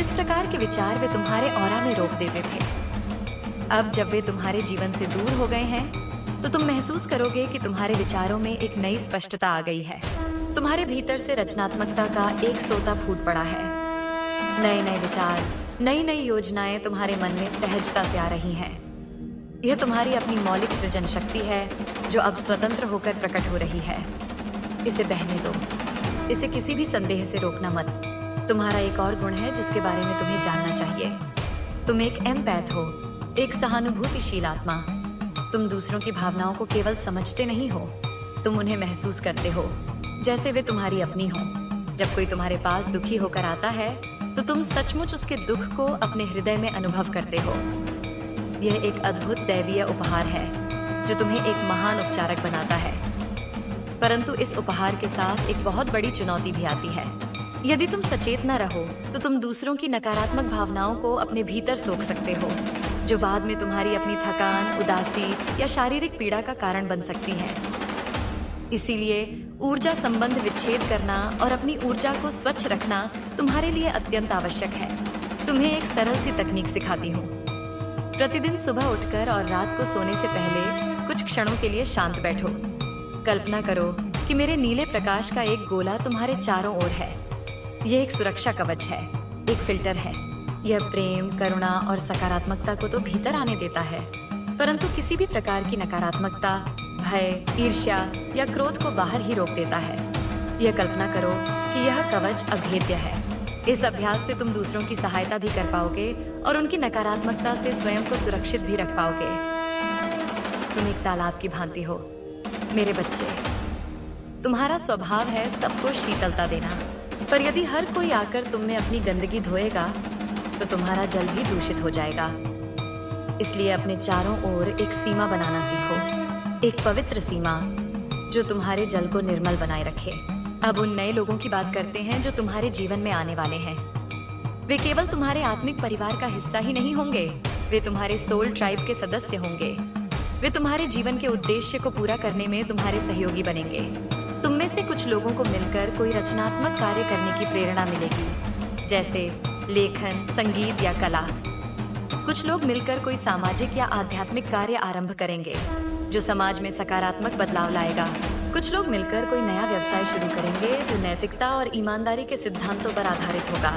इस प्रकार के विचार वे तुम्हारे ऑरा में रोक देते थे। अब जब वे तुम्हारे जीवन से दूर हो गए हैं, तो तुम महसूस करोगे कि तुम्हारे विचारों में एक नई स्पष्टता आ गई है। तुम्हारे भीतर से रचनात्मकता का एक सोता फूट पड़ा है। नए नए विचार, नई नई योजनाएं तुम्हारे मन में सहजता से आ रही हैं। यह तुम्हारी अपनी मौलिक सृजन शक्ति है जो अब स्वतंत्र होकर प्रकट हो रही है। इसे बहने दो, इसे किसी भी संदेह से रोकना मत। तुम्हारा एक और गुण है जिसके बारे में तुम्हें जानना चाहिए। तुम एक एम्पैथ हो, एक सहानुभूतिशील आत्मा। तुम दूसरों की भावनाओं को केवल समझते नहीं हो, तुम उन्हें महसूस करते हो जैसे वे तुम्हारी अपनी हो। जब कोई तुम्हारे पास दुखी होकर आता है तो तुम सचमुच उसके दुख को अपने हृदय में अनुभव करते हो। यह एक अद्भुत दैवीय उपहार है जो तुम्हें एक महान उपचारक बनाता है। परंतु इस उपहार के साथ एक बहुत बड़ी चुनौती भी आती है। यदि तुम सचेत न रहो तो तुम दूसरों की नकारात्मक भावनाओं को अपने भीतर सोख सकते हो, जो बाद में तुम्हारी अपनी थकान, उदासी या शारीरिक पीड़ा का कारण बन सकती है। इसीलिए ऊर्जा संबंध विच्छेद करना और अपनी ऊर्जा को स्वच्छ रखना तुम्हारे लिए अत्यंत आवश्यक है। तुम्हें एक सरल सी तकनीक सिखाती हूँ। प्रतिदिन सुबह उठकर और रात को सोने से पहले कुछ क्षणों के लिए शांत बैठो। कल्पना करो कि मेरे नीले प्रकाश का एक गोला तुम्हारे चारों ओर है। यह एक सुरक्षा कवच है, एक फिल्टर है। यह प्रेम, करुणा और सकारात्मकता को तो भीतर आने देता है, परंतु किसी भी प्रकार की नकारात्मकता, भय, ईर्ष्या या क्रोध को बाहर ही रोक देता है। यह कल्पना करो कि यह कवच अभेद्य है। इस अभ्यास से तुम दूसरों की सहायता भी कर पाओगे और उनकी नकारात्मकता से स्वयं को सुरक्षित भी रख पाओगे। तुम एक तालाब की भांति हो मेरे बच्चे। तुम्हारा स्वभाव है सबको शीतलता देना, पर यदि हर कोई आकर तुम में अपनी गंदगी धोएगा तो तुम्हारा जल भी दूषित हो जाएगा। इसलिए अपने चारों ओर एक सीमा बनाना सीखो, एक पवित्र सीमा जो तुम्हारे जल को निर्मल बनाए रखे। अब उन नए लोगों की बात करते हैं जो तुम्हारे जीवन में आने वाले हैं। वे केवल तुम्हारे आत्मिक परिवार का हिस्सा ही नहीं होंगे, वे तुम्हारे सोल ट्राइब के सदस्य होंगे। वे तुम्हारे जीवन के उद्देश्य को पूरा करने में तुम्हारे सहयोगी बनेंगे। तुम में से कुछ लोगों को मिलकर कोई रचनात्मक कार्य करने की प्रेरणा मिलेगी, जैसे लेखन, संगीत या कला। कुछ लोग मिलकर कोई सामाजिक या आध्यात्मिक कार्य आरंभ करेंगे जो समाज में सकारात्मक बदलाव लाएगा। कुछ लोग मिलकर कोई नया व्यवसाय शुरू करेंगे जो नैतिकता और ईमानदारी के सिद्धांतों पर आधारित होगा।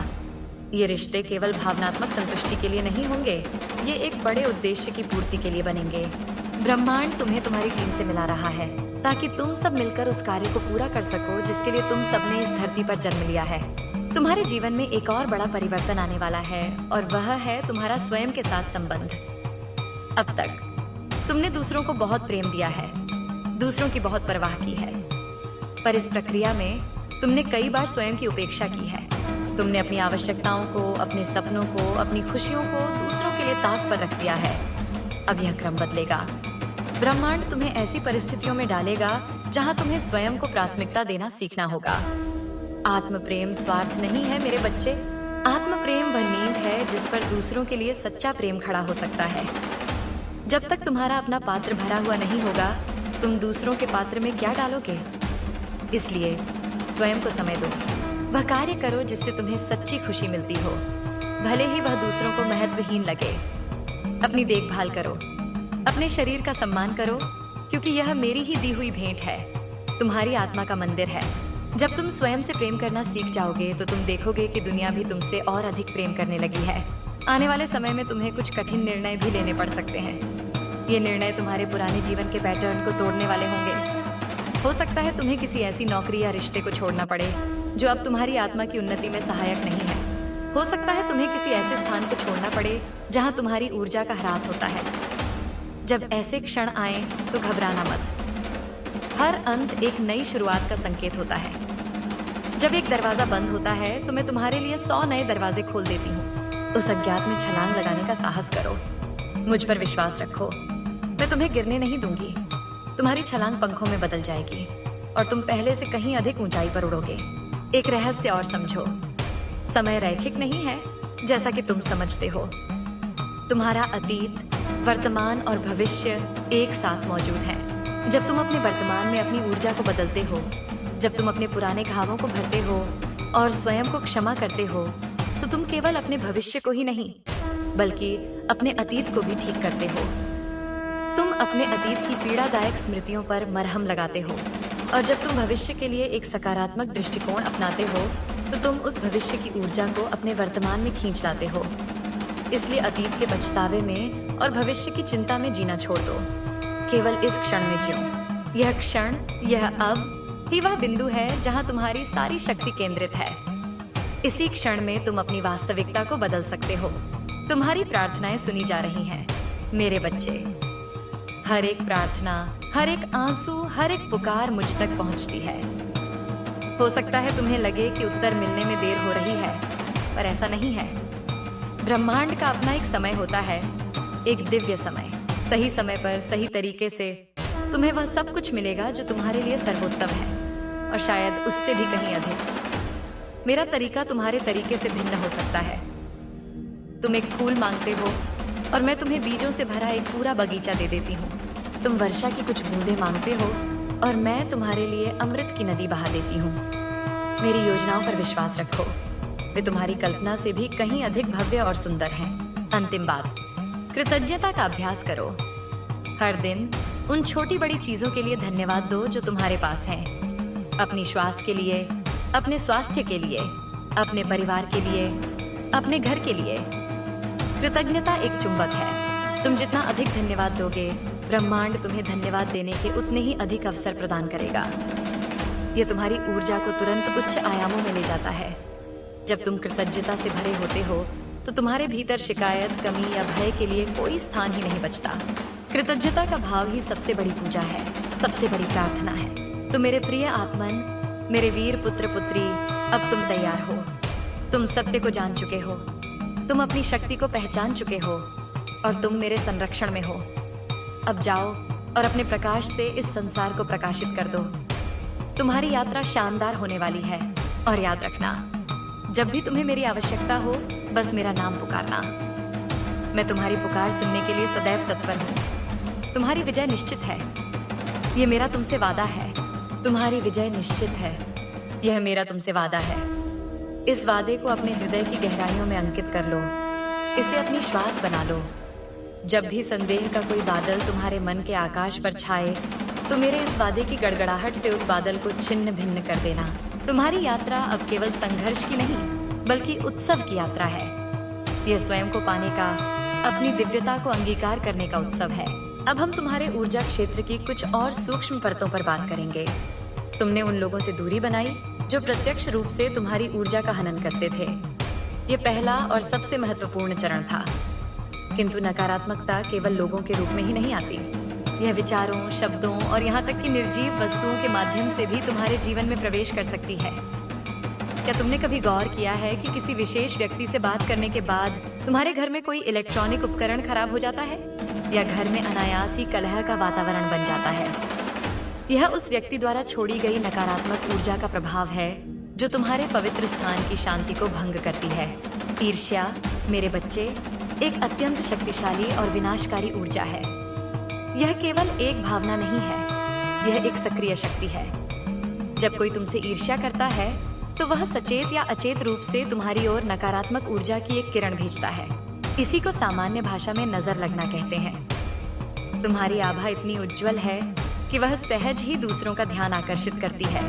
ये रिश्ते केवल भावनात्मक संतुष्टि के लिए नहीं होंगे, ये एक बड़े उद्देश्य की पूर्ति के लिए बनेंगे। ब्रह्मांड तुम्हें तुम्हारी टीम से मिला रहा है ताकि तुम सब मिलकर उस कार्य को पूरा कर सको जिसके लिए तुम सबने इस धरती पर जन्म लिया है। तुम्हारे जीवन में एक और बड़ा परिवर्तन आने वाला है और वह है तुम्हारा स्वयं के साथ संबंध। अब तक तुमने दूसरों को बहुत प्रेम दिया है, दूसरों की बहुत परवाह की है, पर इस प्रक्रिया में तुमने कई बार स्वयं की उपेक्षा की है। तुमने अपनी आवश्यकताओं को, अपने सपनों को, अपनी खुशियों को दूसरों के लिए ताक पर रख दिया है। अब यह क्रम बदलेगा। ब्रह्मांड तुम्हें ऐसी परिस्थितियों में डालेगा जहां तुम्हें स्वयं को प्राथमिकता देना सीखना होगा। आत्म प्रेम स्वार्थ नहीं है मेरे बच्चे। आत्म प्रेम वह नींव है जिस पर दूसरों के लिए सच्चा प्रेम खड़ा हो सकता है। जब तक तुम्हारा अपना पात्र भरा हुआ नहीं होगा, तुम दूसरों के पात्र में क्या डालोगे? इसलिए स्वयं को समय दो। वह कार्य करो जिससे तुम्हें सच्ची खुशी मिलती हो, भले ही वह दूसरों को महत्वहीन लगे। अपनी देखभाल करो, अपने शरीर का सम्मान करो, क्योंकि यह मेरी ही दी हुई भेंट है, तुम्हारी आत्मा का मंदिर है। जब तुम स्वयं से प्रेम करना सीख जाओगे तो तुम देखोगे कि दुनिया भी तुमसे और अधिक प्रेम करने लगी है। आने वाले समय में तुम्हें कुछ कठिन निर्णय भी लेने पड़ सकते हैं। ये निर्णय तुम्हारे पुराने जीवन के पैटर्न को तोड़ने वाले होंगे। हो सकता है तुम्हें किसी ऐसी नौकरी या रिश्ते को छोड़ना पड़े जो अब तुम्हारी आत्मा की उन्नति में सहायक नहीं है। हो सकता है तुम्हें किसी ऐसे स्थान को छोड़ना पड़े जहां तुम्हारी ऊर्जा का ह्रास होता है। जब ऐसे क्षण आए तो घबराना मत। हर अंत एक नई शुरुआत का संकेत होता है। जब एक दरवाजा बंद होता है तो मैं तुम्हारे लिए 100 नए दरवाजे खोल देती हूँ। उस अज्ञात में छलांग लगाने का साहस करो। मुझ पर विश्वास रखो, मैं तुम्हें गिरने नहीं दूंगी। तुम्हारी छलांग पंखों में बदल जाएगी और तुम पहले से कहीं अधिक ऊंचाई पर उड़ोगे। एक रहस्य और समझो, समय रैखिक नहीं है जैसा कि तुम समझते हो। तुम्हारा अतीत, वर्तमान और भविष्य एक साथ मौजूद हैं। जब तुम अपने वर्तमान में अपनी ऊर्जा को बदलते हो, जब तुम अपने पुराने घावों को भरते हो और स्वयं को क्षमा करते हो, तो तुम केवल अपने भविष्य को ही नहीं बल्कि अपने अतीत को भी ठीक करते हो। तुम अपने अतीत की पीड़ादायक स्मृतियों पर मरहम लगाते हो और जब तुम भविष्य के लिए एक सकारात्मक दृष्टिकोण अपनाते हो तो तुम उस भविष्य की ऊर्जा को अपने वर्तमान में खींच लाते हो। इसलिए अतीत के पछतावे में और भविष्य की चिंता में जीना छोड़ दो। केवल इस क्षण में जियो। यह क्षण, यह अब ही वह बिंदु है जहां तुम्हारी सारी शक्ति केंद्रित है। इसी क्षण में तुम अपनी वास्तविकता को बदल सकते हो। तुम्हारी प्रार्थनाएं सुनी जा रही हैं मेरे बच्चे। हर एक प्रार्थना, हर एक आंसू, हर एक पुकार मुझ तक पहुंचती है। हो सकता है तुम्हें लगे कि उत्तर मिलने में देर हो रही है, पर ऐसा नहीं है। ब्रह्मांड का अपना एक समय होता है, एक दिव्य समय। सही समय पर सही तरीके से तुम्हें वह सब कुछ मिलेगा जो तुम्हारे लिए सर्वोत्तम है, और शायद उससे भी कहीं अधिक। मेरा तरीका तुम्हारे तरीके से भिन्न हो सकता है। तुम एक फूल मांगते हो और मैं तुम्हें बीजों से भरा एक पूरा बगीचा दे देती हूँ। तुम वर्षा की कुछ बूंदें मांगते हो और मैं तुम्हारे लिए अमृत की नदी बहा देती हूँ। मेरी योजनाओं पर विश्वास रखो, वे तुम्हारी कल्पना से भी कहीं अधिक भव्य और सुंदर हैं। अंतिम बात, कृतज्ञता का अभ्यास करो। हर दिन उन छोटी बड़ी चीजों के लिए धन्यवाद दो जो तुम्हारे पास हैं। अपनी श्वास के लिए, अपने स्वास्थ्य के लिए, अपने परिवार के लिए, अपने घर के लिए। कृतज्ञता एक चुंबक है। तुम जितना अधिक धन्यवाद दोगे, ब्रह्मांड तुम्हें धन्यवाद देने के उतने ही अधिक अवसर प्रदान करेगा। यह तुम्हारी ऊर्जा को तुरंत उच्च आयामों में ले जाता है। जब तुम कृतज्ञता से भरे होते हो तो तुम्हारे भीतर शिकायत, कमी या भय के लिए कोई स्थान ही नहीं बचता। कृतज्ञता का भाव ही सबसे बड़ी पूजा है, सबसे बड़ी प्रार्थना है। तो मेरे प्रिय आत्मन, मेरे वीर पुत्र पुत्री, अब तुम तैयार हो। तुम सत्य को जान चुके हो, तुम अपनी शक्ति को पहचान चुके हो और तुम मेरे संरक्षण में हो। अब जाओ और अपने प्रकाश से इस संसार को प्रकाशित कर दो। तुम्हारी यात्रा शानदार होने वाली है, और याद रखना, जब भी तुम्हें मेरी आवश्यकता हो, बस मेरा नाम पुकारना। मैं तुम्हारी पुकार सुनने के लिए सदैव तत्पर हूँ। तुम्हारी विजय निश्चित है, यह मेरा तुमसे वादा है। तुम्हारी विजय निश्चित है, यह मेरा तुमसे वादा है। इस वादे को अपने हृदय की गहराइयों में अंकित कर लो, इसे अपनी श्वास बना लो। जब भी संदेह का कोई बादल तुम्हारे मन के आकाश पर छाए, तो मेरे इस वादे की गड़गड़ाहट से उस बादल को छिन्न भिन्न कर देना। तुम्हारी यात्रा अब केवल संघर्ष की नहीं, बल्कि उत्सव की यात्रा है। यह स्वयं को पाने का, अपनी दिव्यता को अंगीकार करने का उत्सव है। अब हम तुम्हारे ऊर्जा क्षेत्र की कुछ और सूक्ष्म परतों पर बात करेंगे। तुमने उन लोगों से दूरी बनाई जो प्रत्यक्ष रूप से तुम्हारी ऊर्जा का हनन करते थे। यह पहला और सबसे महत्वपूर्ण चरण था। किंतु नकारात्मकता केवल लोगों के रूप में ही नहीं आती। यह विचारों, शब्दों और यहाँ तक कि निर्जीव वस्तुओं के माध्यम से भी तुम्हारे जीवन में प्रवेश कर सकती है। क्या तुमने कभी गौर किया है कि किसी विशेष व्यक्ति से बात करने के बाद तुम्हारे घर में कोई इलेक्ट्रॉनिक उपकरण खराब हो जाता है, या घर में अनायास ही कलह का वातावरण बन जाता है? यह उस व्यक्ति द्वारा छोड़ी गई नकारात्मक ऊर्जा का प्रभाव है जो तुम्हारे पवित्र स्थान की शांति को भंग करती है। ईर्ष्या, मेरे बच्चे, एक अत्यंत शक्तिशाली और विनाशकारी ऊर्जा है। यह केवल एक भावना नहीं है, यह एक सक्रिय शक्ति है। जब कोई तुमसे ईर्ष्या करता है तो वह सचेत या अचेत रूप से तुम्हारी ओर नकारात्मक ऊर्जा की एक किरण भेजता है। इसी को सामान्य भाषा में नजर लगना कहते हैं। तुम्हारी आभा इतनी उज्जवल है कि वह सहज ही दूसरों का ध्यान आकर्षित करती है।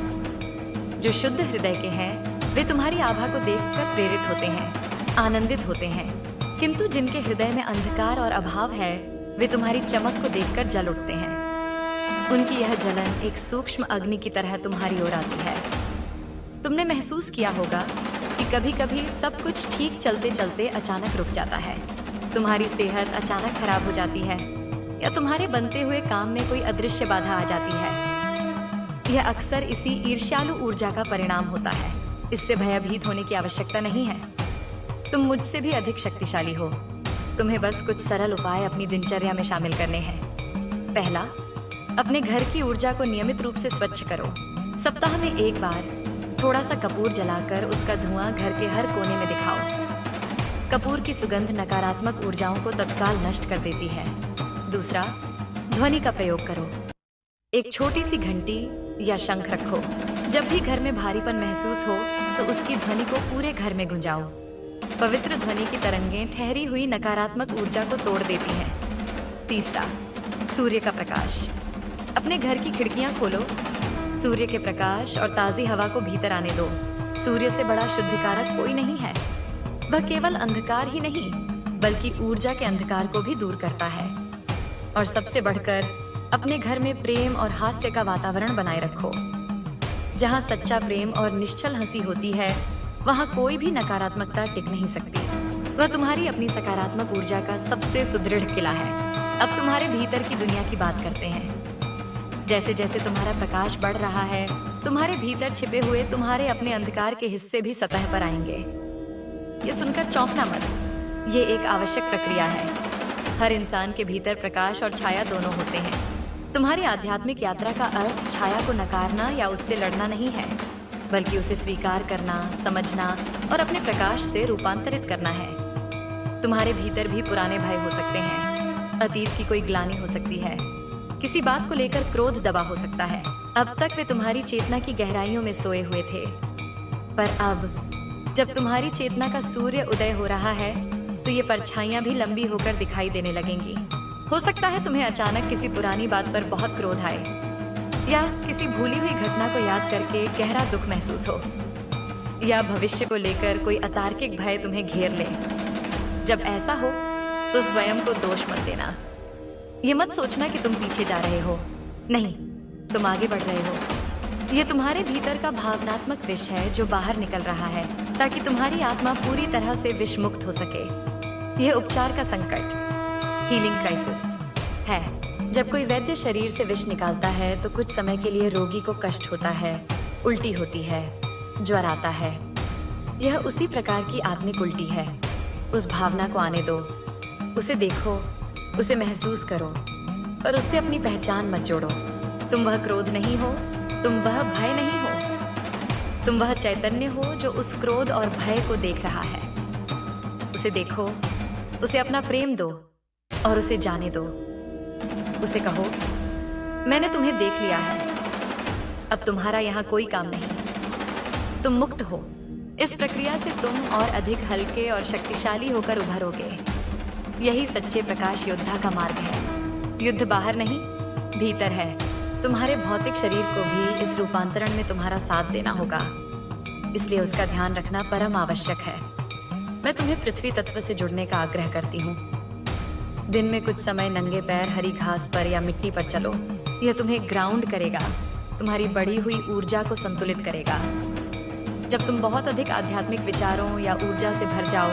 जो शुद्ध हृदय के हैं, वे तुम्हारी आभा को देखकर प्रेरित होते हैं, आनंदित होते हैं। किंतु जिनके हृदय में अंधकार और अभाव है, वे तुम्हारी चमक को देखकर जल उठते हैं। उनकी यह जलन एक सूक्ष्म अग्नि की तरह तुम्हारी ओर आती है। तुमने महसूस किया होगा कि कभी-कभी सब कुछ ठीक चलते चलते अचानक रुक जाता है। तुम्हारी सेहत अचानक खराब हो जाती है, या तुम्हारे बनते हुए काम में कोई अदृश्य बाधा आ जाती है। यह अक्सर इसी ईर्ष्यालु ऊर्जा का परिणाम होता है। इससे भयभीत होने की आवश्यकता नहीं है। तुम मुझसे भी अधिक शक्तिशाली हो। तुम्हें बस कुछ सरल उपाय अपनी दिनचर्या में शामिल करने हैं। पहला, अपने घर की ऊर्जा को नियमित रूप से स्वच्छ करो। सप्ताह में एक बार थोड़ा सा कपूर जलाकर उसका धुआं घर के हर कोने में दिखाओ। कपूर की सुगंध नकारात्मक ऊर्जाओं को तत्काल नष्ट कर देती है। दूसरा, ध्वनि का प्रयोग करो। एक छोटी सी घंटी या शंख रखो। जब भी घर में भारीपन महसूस हो तो उसकी ध्वनि को पूरे घर में गुंजाओ। पवित्र ध्वनि की तरंगें ठहरी हुई नकारात्मक ऊर्जा को तोड़ देती हैं। तीसरा, सूर्य का प्रकाश। अपने घर की खिड़कियां खोलो। सूर्य के प्रकाश और ताजी हवा को भीतर आने दो। सूर्य से बड़ा शुद्धिकारक कोई नहीं है। वह केवल अंधकार ही नहीं, बल्कि ऊर्जा के अंधकार को भी दूर करता है। और सबसे बढ़कर अपने घर में प्रेम और हास्य का वातावरण बनाए रखो। जहाँ सच्चा प्रेम और निश्चल हंसी होती है, वहाँ कोई भी नकारात्मकता टिक नहीं सकती। वह तुम्हारी अपनी सकारात्मक ऊर्जा का सबसे सुदृढ़ किला है। अब तुम्हारे भीतर की दुनिया की बात करते हैं। जैसे जैसे तुम्हारा प्रकाश बढ़ रहा है, तुम्हारे भीतर छिपे हुए तुम्हारे अपने अंधकार के हिस्से भी सतह पर आएंगे। ये सुनकर चौंकना मत, ये एक आवश्यक प्रक्रिया है। हर इंसान के भीतर प्रकाश और छाया दोनों होते हैं। तुम्हारी आध्यात्मिक यात्रा का अर्थ छाया को नकारना या उससे लड़ना नहीं है, बल्कि उसे स्वीकार करना, समझना और अपने प्रकाश से रूपांतरित करना है। तुम्हारे भीतर भी पुराने भय हो सकते हैं, अतीत की कोई ग्लानि हो सकती है, किसी बात को लेकर क्रोध दबा हो सकता है। अब तक वे तुम्हारी चेतना की गहराइयों में सोए हुए थे, पर अब जब तुम्हारी चेतना का सूर्य उदय हो रहा है, तो ये परछाइयां भी लंबी होकर दिखाई देने लगेंगी। हो सकता है तुम्हें अचानक किसी पुरानी बात पर बहुत क्रोध आए, या किसी भूली हुई घटना को याद करके गहरा दुख महसूस हो, या भविष्य को लेकर कोई अतार्किक भय तुम्हें घेर ले। जब ऐसा हो तो स्वयं को दोष मत देना। ये मत सोचना कि तुम पीछे जा रहे हो, नहीं, तुम आगे बढ़ रहे हो। ये तुम्हारे भीतर का भावनात्मक विष है जो बाहर निकल रहा है, ताकि तुम्हारी आत्मा पूरी तरह से विष मुक्त हो सके। यह उपचार का संकट, हीलिंग क्राइसिस है। जब कोई वैद्य शरीर से विष निकालता है तो कुछ समय के लिए रोगी को कष्ट होता है, उल्टी होती है, ज्वर आता है। यह उसी प्रकार की आत्मिक उल्टी है। उस भावना को आने दो, उसे देखो, उसे महसूस करो, पर उससे अपनी पहचान मत जोड़ो। तुम वह क्रोध नहीं हो, तुम वह भय नहीं हो, तुम वह चैतन्य हो जो उस क्रोध और भय को देख रहा है। उसे देखो, उसे अपना प्रेम दो और उसे जाने दो। उसे कहो, मैंने तुम्हें देख लिया है, अब तुम्हारा यहाँ कोई काम नहीं, तुम मुक्त हो। इस प्रक्रिया से तुम और अधिक हल्के और शक्तिशाली होकर उभरोगे। यही सच्चे प्रकाश योद्धा का मार्ग है। युद्ध बाहर नहीं, भीतर है। तुम्हारे भौतिक शरीर को भी इस रूपांतरण में तुम्हारा साथ देना होगा, इसलिए उसका ध्यान रखना परम आवश्यक है। मैं तुम्हें पृथ्वी तत्व से जुड़ने का आग्रह करती हूँ। दिन में कुछ समय नंगे पैर हरी घास पर या मिट्टी पर चलो। यह तुम्हें ग्राउंड करेगा, तुम्हारी बढ़ी हुई ऊर्जा को संतुलित करेगा। जब तुम बहुत अधिक आध्यात्मिक विचारों या ऊर्जा से भर जाओ,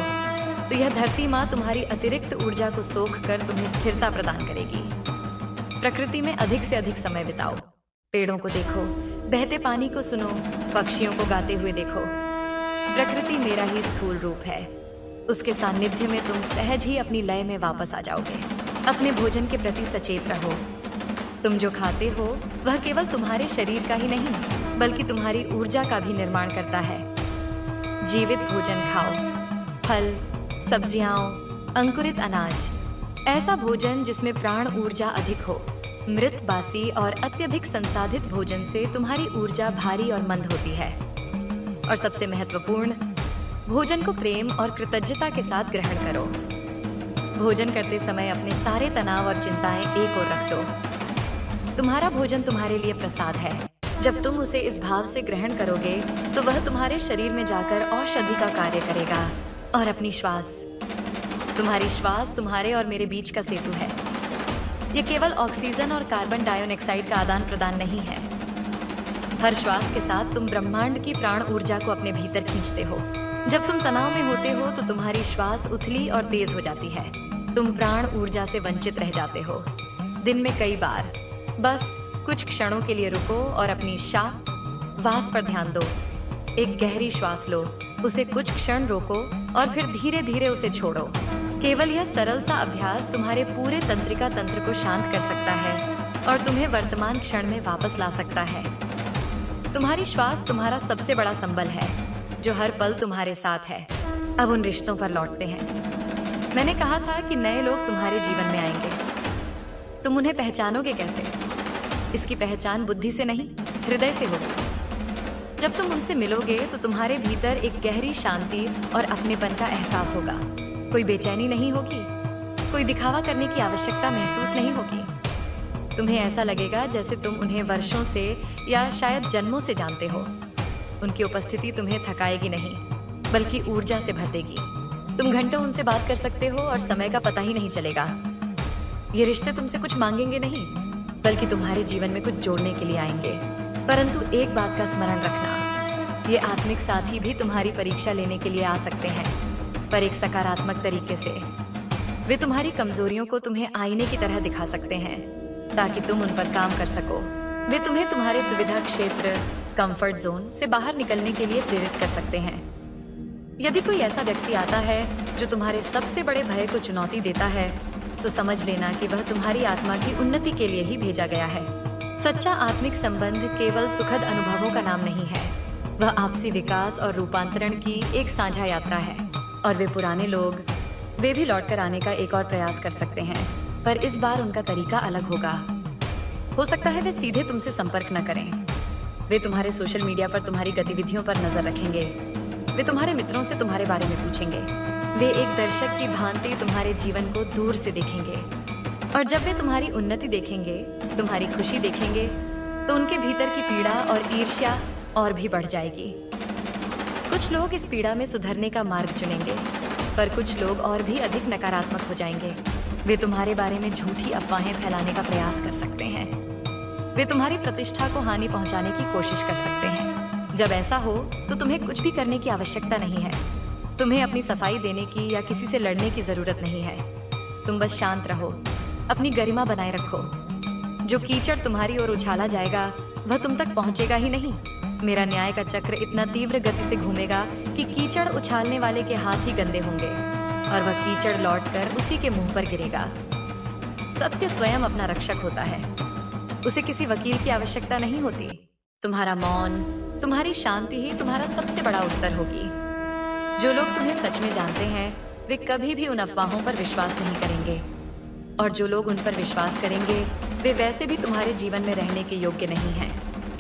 तो यह धरती माँ तुम्हारी अतिरिक्त ऊर्जा को सोख कर तुम्हें स्थिरता प्रदान करेगी। प्रकृति में अधिक से अधिक समय बिताओ। पेड़ों को देखो, बहते पानी को सुनो, पक्षियों को गाते हुए देखो। प्रकृति मेरा ही स्थूल रूप है। उसके सानिध्य में तुम सहज ही अपनी लय में वापस आ जाओगे। अपने भोजन के प्रति सचेत रहो। तुम जो खाते हो वह केवल तुम्हारे शरीर का ही नहीं, बल्कि तुम्हारी ऊर्जा का भी निर्माण करता है। जीवित भोजन खाओ, फल, सब्जियां, अंकुरित अनाज, ऐसा भोजन जिसमें प्राण ऊर्जा अधिक हो। मृत, बासी और अत्यधिक संसाधित भोजन से तुम्हारी ऊर्जा भारी और मंद होती है। और सबसे महत्वपूर्ण, भोजन को प्रेम और कृतज्ञता के साथ ग्रहण करो। भोजन करते समय अपने सारे तनाव और चिंताएं एक ओर रख दो। तुम्हारा भोजन तुम्हारे लिए प्रसाद है। जब तुम उसे इस भाव से ग्रहण करोगे तो वह तुम्हारे शरीर में जाकर औषधि का कार्य करेगा। और अपनी श्वास, तुम्हारी श्वास तुम्हारे और मेरे बीच का सेतु है। यह केवल ऑक्सीजन और कार्बन डाइऑक्साइड का आदान प्रदान नहीं है। हर श्वास के साथ तुम ब्रह्मांड की प्राण ऊर्जा को अपने भीतर खींचते हो। जब तुम तनाव में होते हो तो तुम्हारी श्वास उथली और तेज हो जाती है। तुम प्राण ऊर्जा से वंचित रह जाते हो। दिन में कई बार बस कुछ क्षणों के लिए रुको और अपनी वास पर ध्यान दो। एक गहरी श्वास लो, उसे कुछ क्षण रोको और फिर धीरे धीरे उसे छोड़ो। केवल यह सरल सा अभ्यास तुम्हारे पूरे तंत्रिका तंत्र को शांत कर सकता है और तुम्हें वर्तमान क्षण में वापस ला सकता है। तुम्हारी श्वास तुम्हारा सबसे बड़ा संबल है, जो हर पल तुम्हारे साथ है। अब उन रिश्तों पर लौटते हैं। मैंने कहा था कि नए लोग तुम्हारे जीवन में आएंगे। तुम उन्हें पहचानोगे कैसे? इसकी पहचान बुद्धि से नहीं, हृदय से होगी। जब तुम उनसे मिलोगे तो तुम्हारे भीतर एक गहरी शांति और अपनेपन का एहसास होगा। कोई बेचैनी नहीं होगी, कोई दिखावा करने की आवश्यकता महसूस नहीं होगी। तुम्हें ऐसा लगेगा जैसे तुम उन्हें वर्षों से या शायद जन्मों से जानते हो। उनकी उपस्थिति तुम्हें थकाएगी नहीं, बल्कि ऊर्जा से भर देगी। तुम घंटों उनसे बात कर सकते हो और समय का पता ही नहीं चलेगा। ये रिश्ते तुमसे कुछ मांगेंगे नहीं, बल्कि तुम्हारे जीवन में कुछ जोड़ने के लिए आएंगे। परंतु एक बात का स्मरण रखना, ये आत्मिक साथी भी तुम्हारी परीक्षा लेने के लिए आ सकते हैं, पर एक सकारात्मक तरीके से। वे तुम्हारी कमजोरियों को तुम्हें आईने की तरह दिखा सकते हैं ताकि तुम उन पर काम कर सको। वे तुम्हें तुम्हारे सुविधा क्षेत्र, कंफर्ट जोन से बाहर निकलने के लिए प्रेरित कर सकते हैं। यदि कोई ऐसा व्यक्ति आता है जो तुम्हारे सबसे बड़े भय को चुनौती देता है, तो समझ लेना कि वह तुम्हारी आत्मा की उन्नति के लिए ही भेजा गया है। सच्चा आत्मिक संबंध केवल सुखद अनुभवों का नाम नहीं है, वह आपसी विकास और रूपांतरण की एक साझा यात्रा है। और वे पुराने लोग, वे भी लौटकर आने का एक और प्रयास कर सकते हैं, पर इस बार उनका तरीका अलग होगा। हो सकता है वे सीधे तुमसे संपर्क न करें। वे तुम्हारे सोशल मीडिया पर तुम्हारी गतिविधियों पर नजर रखेंगे। वे तुम्हारे मित्रों से तुम्हारे बारे में पूछेंगे। वे एक दर्शक की भांति तुम्हारे जीवन को दूर से देखेंगे। और जब वे तुम्हारी उन्नति देखेंगे, तुम्हारी खुशी देखेंगे, तो उनके भीतर की पीड़ा और ईर्ष्या और भी बढ़ जाएगी। कुछ लोग इस पीड़ा में सुधरने का मार्ग चुनेंगे, पर कुछ लोग और भी अधिक नकारात्मक हो जाएंगे। वे तुम्हारे बारे में झूठी अफवाहें फैलाने का प्रयास कर सकते हैं। वे तुम्हारी प्रतिष्ठा को हानि पहुंचाने की कोशिश कर सकते हैं। जब ऐसा हो तो तुम्हें कुछ भी करने की आवश्यकता नहीं है। तुम्हें अपनी सफाई देने की या किसी से लड़ने की जरूरत नहीं है। तुम बस शांत रहो, अपनी गरिमा बनाए रखो। जो कीचड़ तुम्हारी ओर उछाला जाएगा वह तुम तक पहुंचेगा ही नहीं। मेरा न्याय का चक्र इतना तीव्र गति से घूमेगा कि कीचड़ उछालने वाले के हाथ ही गंदे होंगे और वह कीचड़ लौटकर उसी के मुंह पर गिरेगा। सत्य स्वयं अपना रक्षक होता है, उसे किसी वकील की आवश्यकता नहीं होती। तुम्हारा मौन, तुम्हारी शांति ही तुम्हारा सबसे बड़ा उत्तर होगी। जो लोग तुम्हें सच में जानते हैं, वे कभी भी उन अफवाहों पर विश्वास नहीं करेंगे, और जो लोग उन पर विश्वास करेंगे, वे वैसे भी तुम्हारे जीवन में रहने के योग्य नहीं हैं।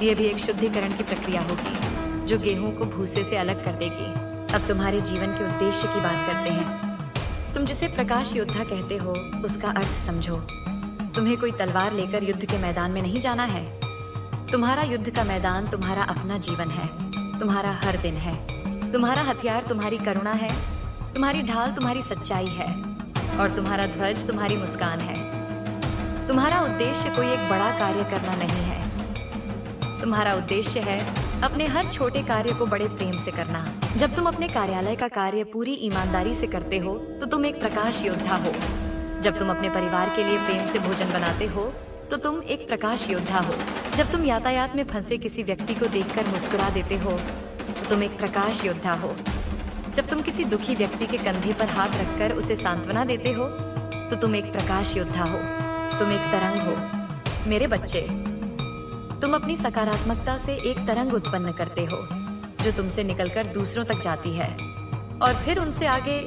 यह भी एक शुद्धिकरण की प्रक्रिया होगी जो गेहूं को भूसे से अलग कर देगी। अब तुम्हारे जीवन के उद्देश्य की बात करते हैं। तुम जिसे प्रकाश योद्धा कहते हो, उसका अर्थ समझो। तुम्हें कोई तलवार लेकर युद्ध के मैदान में नहीं जाना है। तुम्हारा युद्ध का मैदान तुम्हारा अपना जीवन है, तुम्हारा हर दिन है। तुम्हारा हथियार तुम्हारी करुणा है, तुम्हारी ढाल तुम्हारी सच्चाई है, और तुम्हारा ध्वज तुम्हारी मुस्कान है। तुम्हारा उद्देश्य कोई एक बड़ा कार्य करना नहीं है। तुम्हारा उद्देश्य है अपने हर छोटे कार्य को बड़े प्रेम से करना। जब तुम अपने कार्यालय का कार्य पूरी ईमानदारी से करते हो तो तुम एक प्रकाश योद्धा हो। जब तुम अपने परिवार के लिए प्रेम से भोजन बनाते हो तो तुम एक प्रकाश योद्धा हो। जब तुम यातायात में फंसे किसी व्यक्ति को देखकर मुस्कुरा देते हो तो तुम एक प्रकाश योद्धा हो। जब तुम किसी दुखी व्यक्ति के कंधे पर हाथ रखकर उसे सांत्वना देते हो तो तुम एक प्रकाश योद्धा हो। तुम एक तरंग हो। मेरे बच्चे, तुम अपनी सकारात्मकता से एक तरंग उत्पन्न करते हो जो तुमसे निकलकर दूसरों तक जाती है और फिर उनसे आगे,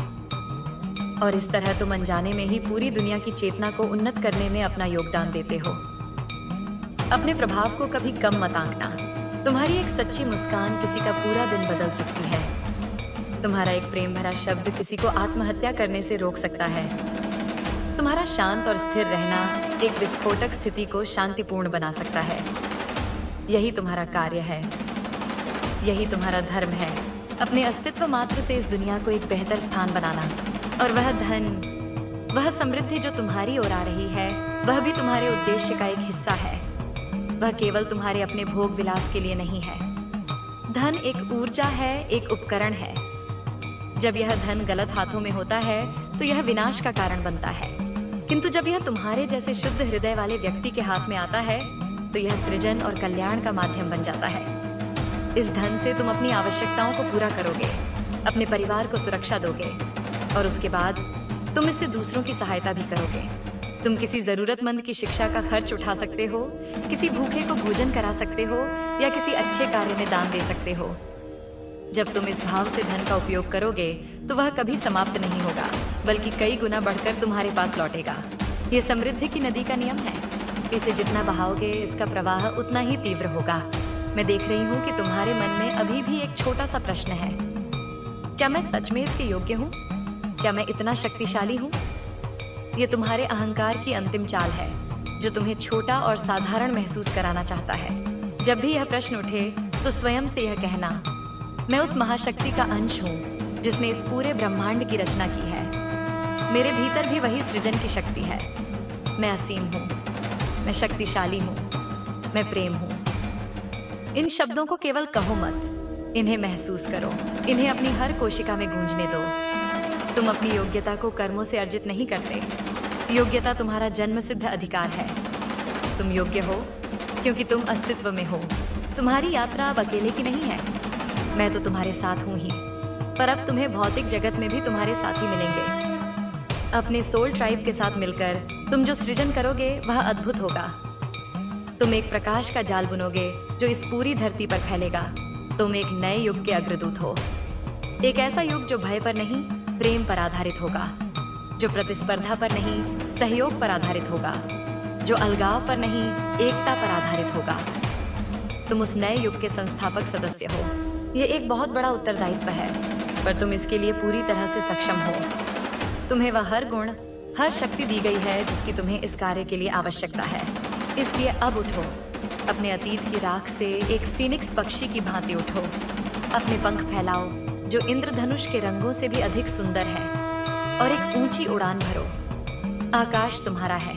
और इस तरह तुम अनजाने में ही पूरी दुनिया की चेतना को उन्नत करने में अपना योगदान देते हो। अपने प्रभाव को कभी कम मत आंकना। तुम्हारी एक सच्ची मुस्कान किसी का पूरा दिन बदल सकती है। तुम्हारा एक प्रेम भरा शब्द किसी को आत्महत्या करने से रोक सकता है। तुम्हारा शांत और स्थिर रहना एक विस्फोटक स्थिति को शांतिपूर्ण बना सकता है। यही तुम्हारा कार्य है, यही तुम्हारा धर्म है, अपने अस्तित्व मात्र से इस दुनिया को एक बेहतर स्थान बनाना। और वह धन, वह समृद्धि जो तुम्हारी ओर आ रही है, वह भी तुम्हारे उद्देश्य का एक हिस्सा है। वह केवल तुम्हारे अपने भोग विलास के लिए नहीं है। धन एक ऊर्जा है, एक उपकरण है। जब यह धन गलत हाथों में होता है तो यह विनाश का कारण बनता है, किंतु जब यह तुम्हारे जैसे शुद्ध हृदय वाले व्यक्ति के हाथ में आता है तो यह सृजन और कल्याण का माध्यम बन जाता है। इस धन से तुम अपनी आवश्यकताओं को पूरा करोगे, अपने परिवार को सुरक्षा दोगे, और उसके बाद तुम इससे दूसरों की सहायता भी करोगे। तुम किसी जरूरतमंद की शिक्षा का खर्च उठा सकते हो, किसी भूखे को भोजन करा सकते हो, या किसी अच्छे कार्य में दान दे सकते हो। जब तुम इस भाव से धन का उपयोग करोगे तो वह कभी समाप्त नहीं होगा, बल्कि कई गुना बढ़कर तुम्हारे पास लौटेगा। ये समृद्धि की नदी का नियम है। इसे जितना बहाओगे, इसका प्रवाह उतना ही तीव्र होगा। मैं देख रही हूँ कि तुम्हारे मन में अभी भी एक छोटा सा प्रश्न है। क्या मैं सच में इसके योग्य हूँ? क्या मैं इतना शक्तिशाली हूँ? ये तुम्हारे अहंकार की अंतिम चाल है जो तुम्हें छोटा और साधारण महसूस कराना चाहता है। जब भी यह प्रश्न उठे तो स्वयं से यह कहना, मैं उस महाशक्ति का अंश हूँ जिसने इस पूरे ब्रह्मांड की रचना की है। मेरे भीतर भी वही सृजन की शक्ति है। मैं असीम हूँ, मैं शक्तिशाली हूँ, मैं प्रेम हूँ। इन शब्दों को केवल कहो मत, इन्हें महसूस करो, इन्हें अपनी हर कोशिका में गूंजने दो। तुम अपनी योग्यता को कर्मों से अर्जित नहीं करते। योग्यता तुम्हारा जन्मसिद्ध अधिकार है। तुम योग्य हो क्योंकि तुम अस्तित्व में हो। तुम्हारी यात्रा अब अकेले की नहीं है। मैं तो तुम्हारे साथ हूं ही, पर अब तुम्हें भौतिक जगत में भी तुम्हारे साथी मिलेंगे। अपने सोल ट्राइब के साथ मिलकर तुम जो सृजन करोगे वह अद्भुत होगा। तुम एक प्रकाश का जाल बुनोगे जो इस पूरी धरती पर फैलेगा। तुम एक नए युग के अग्रदूत हो, एक ऐसा युग जो भय पर नहीं प्रेम पर आधारित होगा, जो प्रतिस्पर्धा पर नहीं सहयोग पर आधारित होगा, जो अलगाव पर नहीं एकता पर आधारित होगा। तुम उस नए युग के संस्थापक सदस्य हो। यह एक बहुत बड़ा उत्तरदायित्व है, पर तुम इसके लिए पूरी तरह से सक्षम हो। तुम्हें वह हर गुण, हर शक्ति दी गई है जिसकी तुम्हें इस कार्य के लिए आवश्यकता है। इसलिए अब उठो, अपने अतीत की राख से एक फीनिक्स पक्षी की भांति उठो। अपने पंख फैलाओ जो इंद्रधनुष के रंगों से भी अधिक सुंदर है, और एक ऊंची उड़ान भरो। आकाश तुम्हारा है,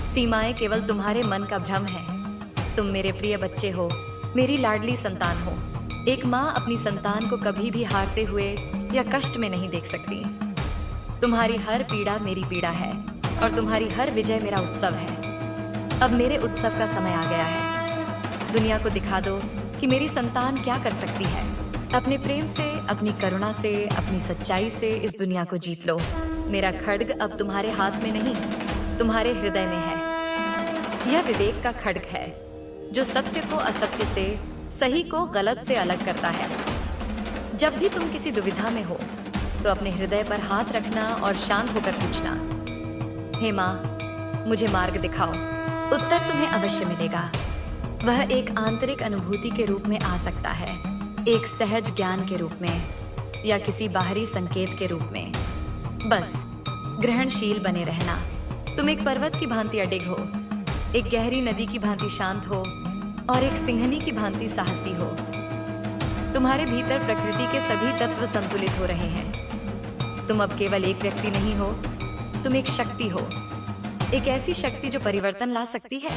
सीमाएं केवल तुम्हारे मन का भ्रम है। तुम मेरे प्रिय बच्चे हो, मेरी लाडली संतान हो। एक माँ अपनी संतान को कभी भी हारते हुए या कष्ट में नहीं देख सकती। तुम्हारी हर पीड़ा मेरी पीड़ा है, और तुम्हारी हर विजय मेरा उत्सव है। अब मेरे उत्सव का समय आ गया है। दुनिया को दिखा दो कि मेरी संतान क्या कर सकती है। अपने प्रेम से, अपनी करुणा से, अपनी सच्चाई से इस दुनिया को जीत लो। मेरा खड्ग अब तुम्हारे हाथ में नहीं, तुम्हारे हृदय में है। यह विवेक का खड्ग है जो सत्य को असत्य से, सही को गलत से अलग करता है। जब भी तुम किसी दुविधा में हो तो अपने हृदय पर हाथ रखना और शांत होकर पूछना, हे माँ, मुझे मार्ग दिखाओ। उत्तर तुम्हें अवश्य मिलेगा। वह एक आंतरिक अनुभूति के रूप में आ सकता है, एक सहज ज्ञान के रूप में, या किसी बाहरी संकेत के रूप में। बस ग्रहणशील बने रहना। तुम एक पर्वत की भांति अडिग हो, एक गहरी नदी की भांति शांत हो, और एक सिंहनी की भांति साहसी हो। तुम्हारे भीतर प्रकृति के सभी तत्व संतुलित हो रहे हैं। तुम अब केवल एक व्यक्ति नहीं हो, तुम एक शक्ति हो, एक ऐसी शक्ति जो परिवर्तन ला सकती है,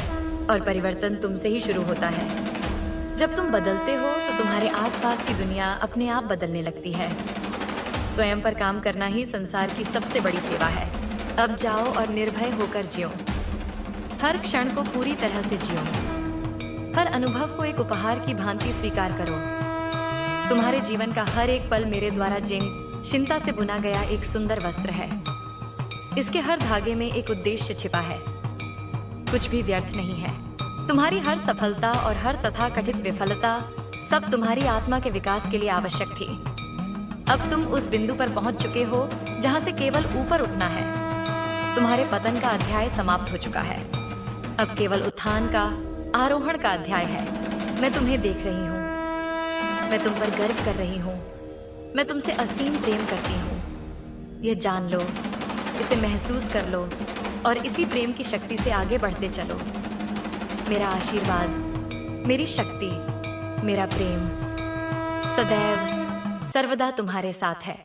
और परिवर्तन तुमसे ही शुरू होता है। जब तुम बदलते हो तो तुम्हारे आसपास की दुनिया अपने आप बदलने लगती है। स्वयं पर काम करना ही संसार की सबसे बड़ी सेवा है। अब जाओ और निर्भय होकर जियो। हर क्षण को पूरी तरह से जियो। हर अनुभव को एक उपहार की भांति स्वीकार करो। तुम्हारे जीवन का हर एक पल मेरे द्वारा चिंता से बुना गया एक सुंदर वस्त्र है। इसके हर धागे में एक उद्देश्य छिपा है। कुछ भी व्यर्थ नहीं है। तुम्हारी हर सफलता और हर तथाकथित विफलता सब तुम्हारी आत्मा के विकास के लिए आवश्यक थी। अब तुम उस बिंदु पर पहुंच चुके हो जहां से केवल ऊपर उठना है। तुम्हारे पतन का अध्याय समाप्त हो चुका है। अब केवल उत्थान का, आरोहण का अध्याय है। मैं तुम्हें देख रही हूँ, मैं तुम पर गर्व कर रही हूँ, मैं तुमसे असीम प्रेम करती हूँ। यह जान लो, इसे महसूस कर लो, और इसी प्रेम की शक्ति से आगे बढ़ते चलो। मेरा आशीर्वाद, मेरी शक्ति, मेरा प्रेम सदैव सर्वदा तुम्हारे साथ है।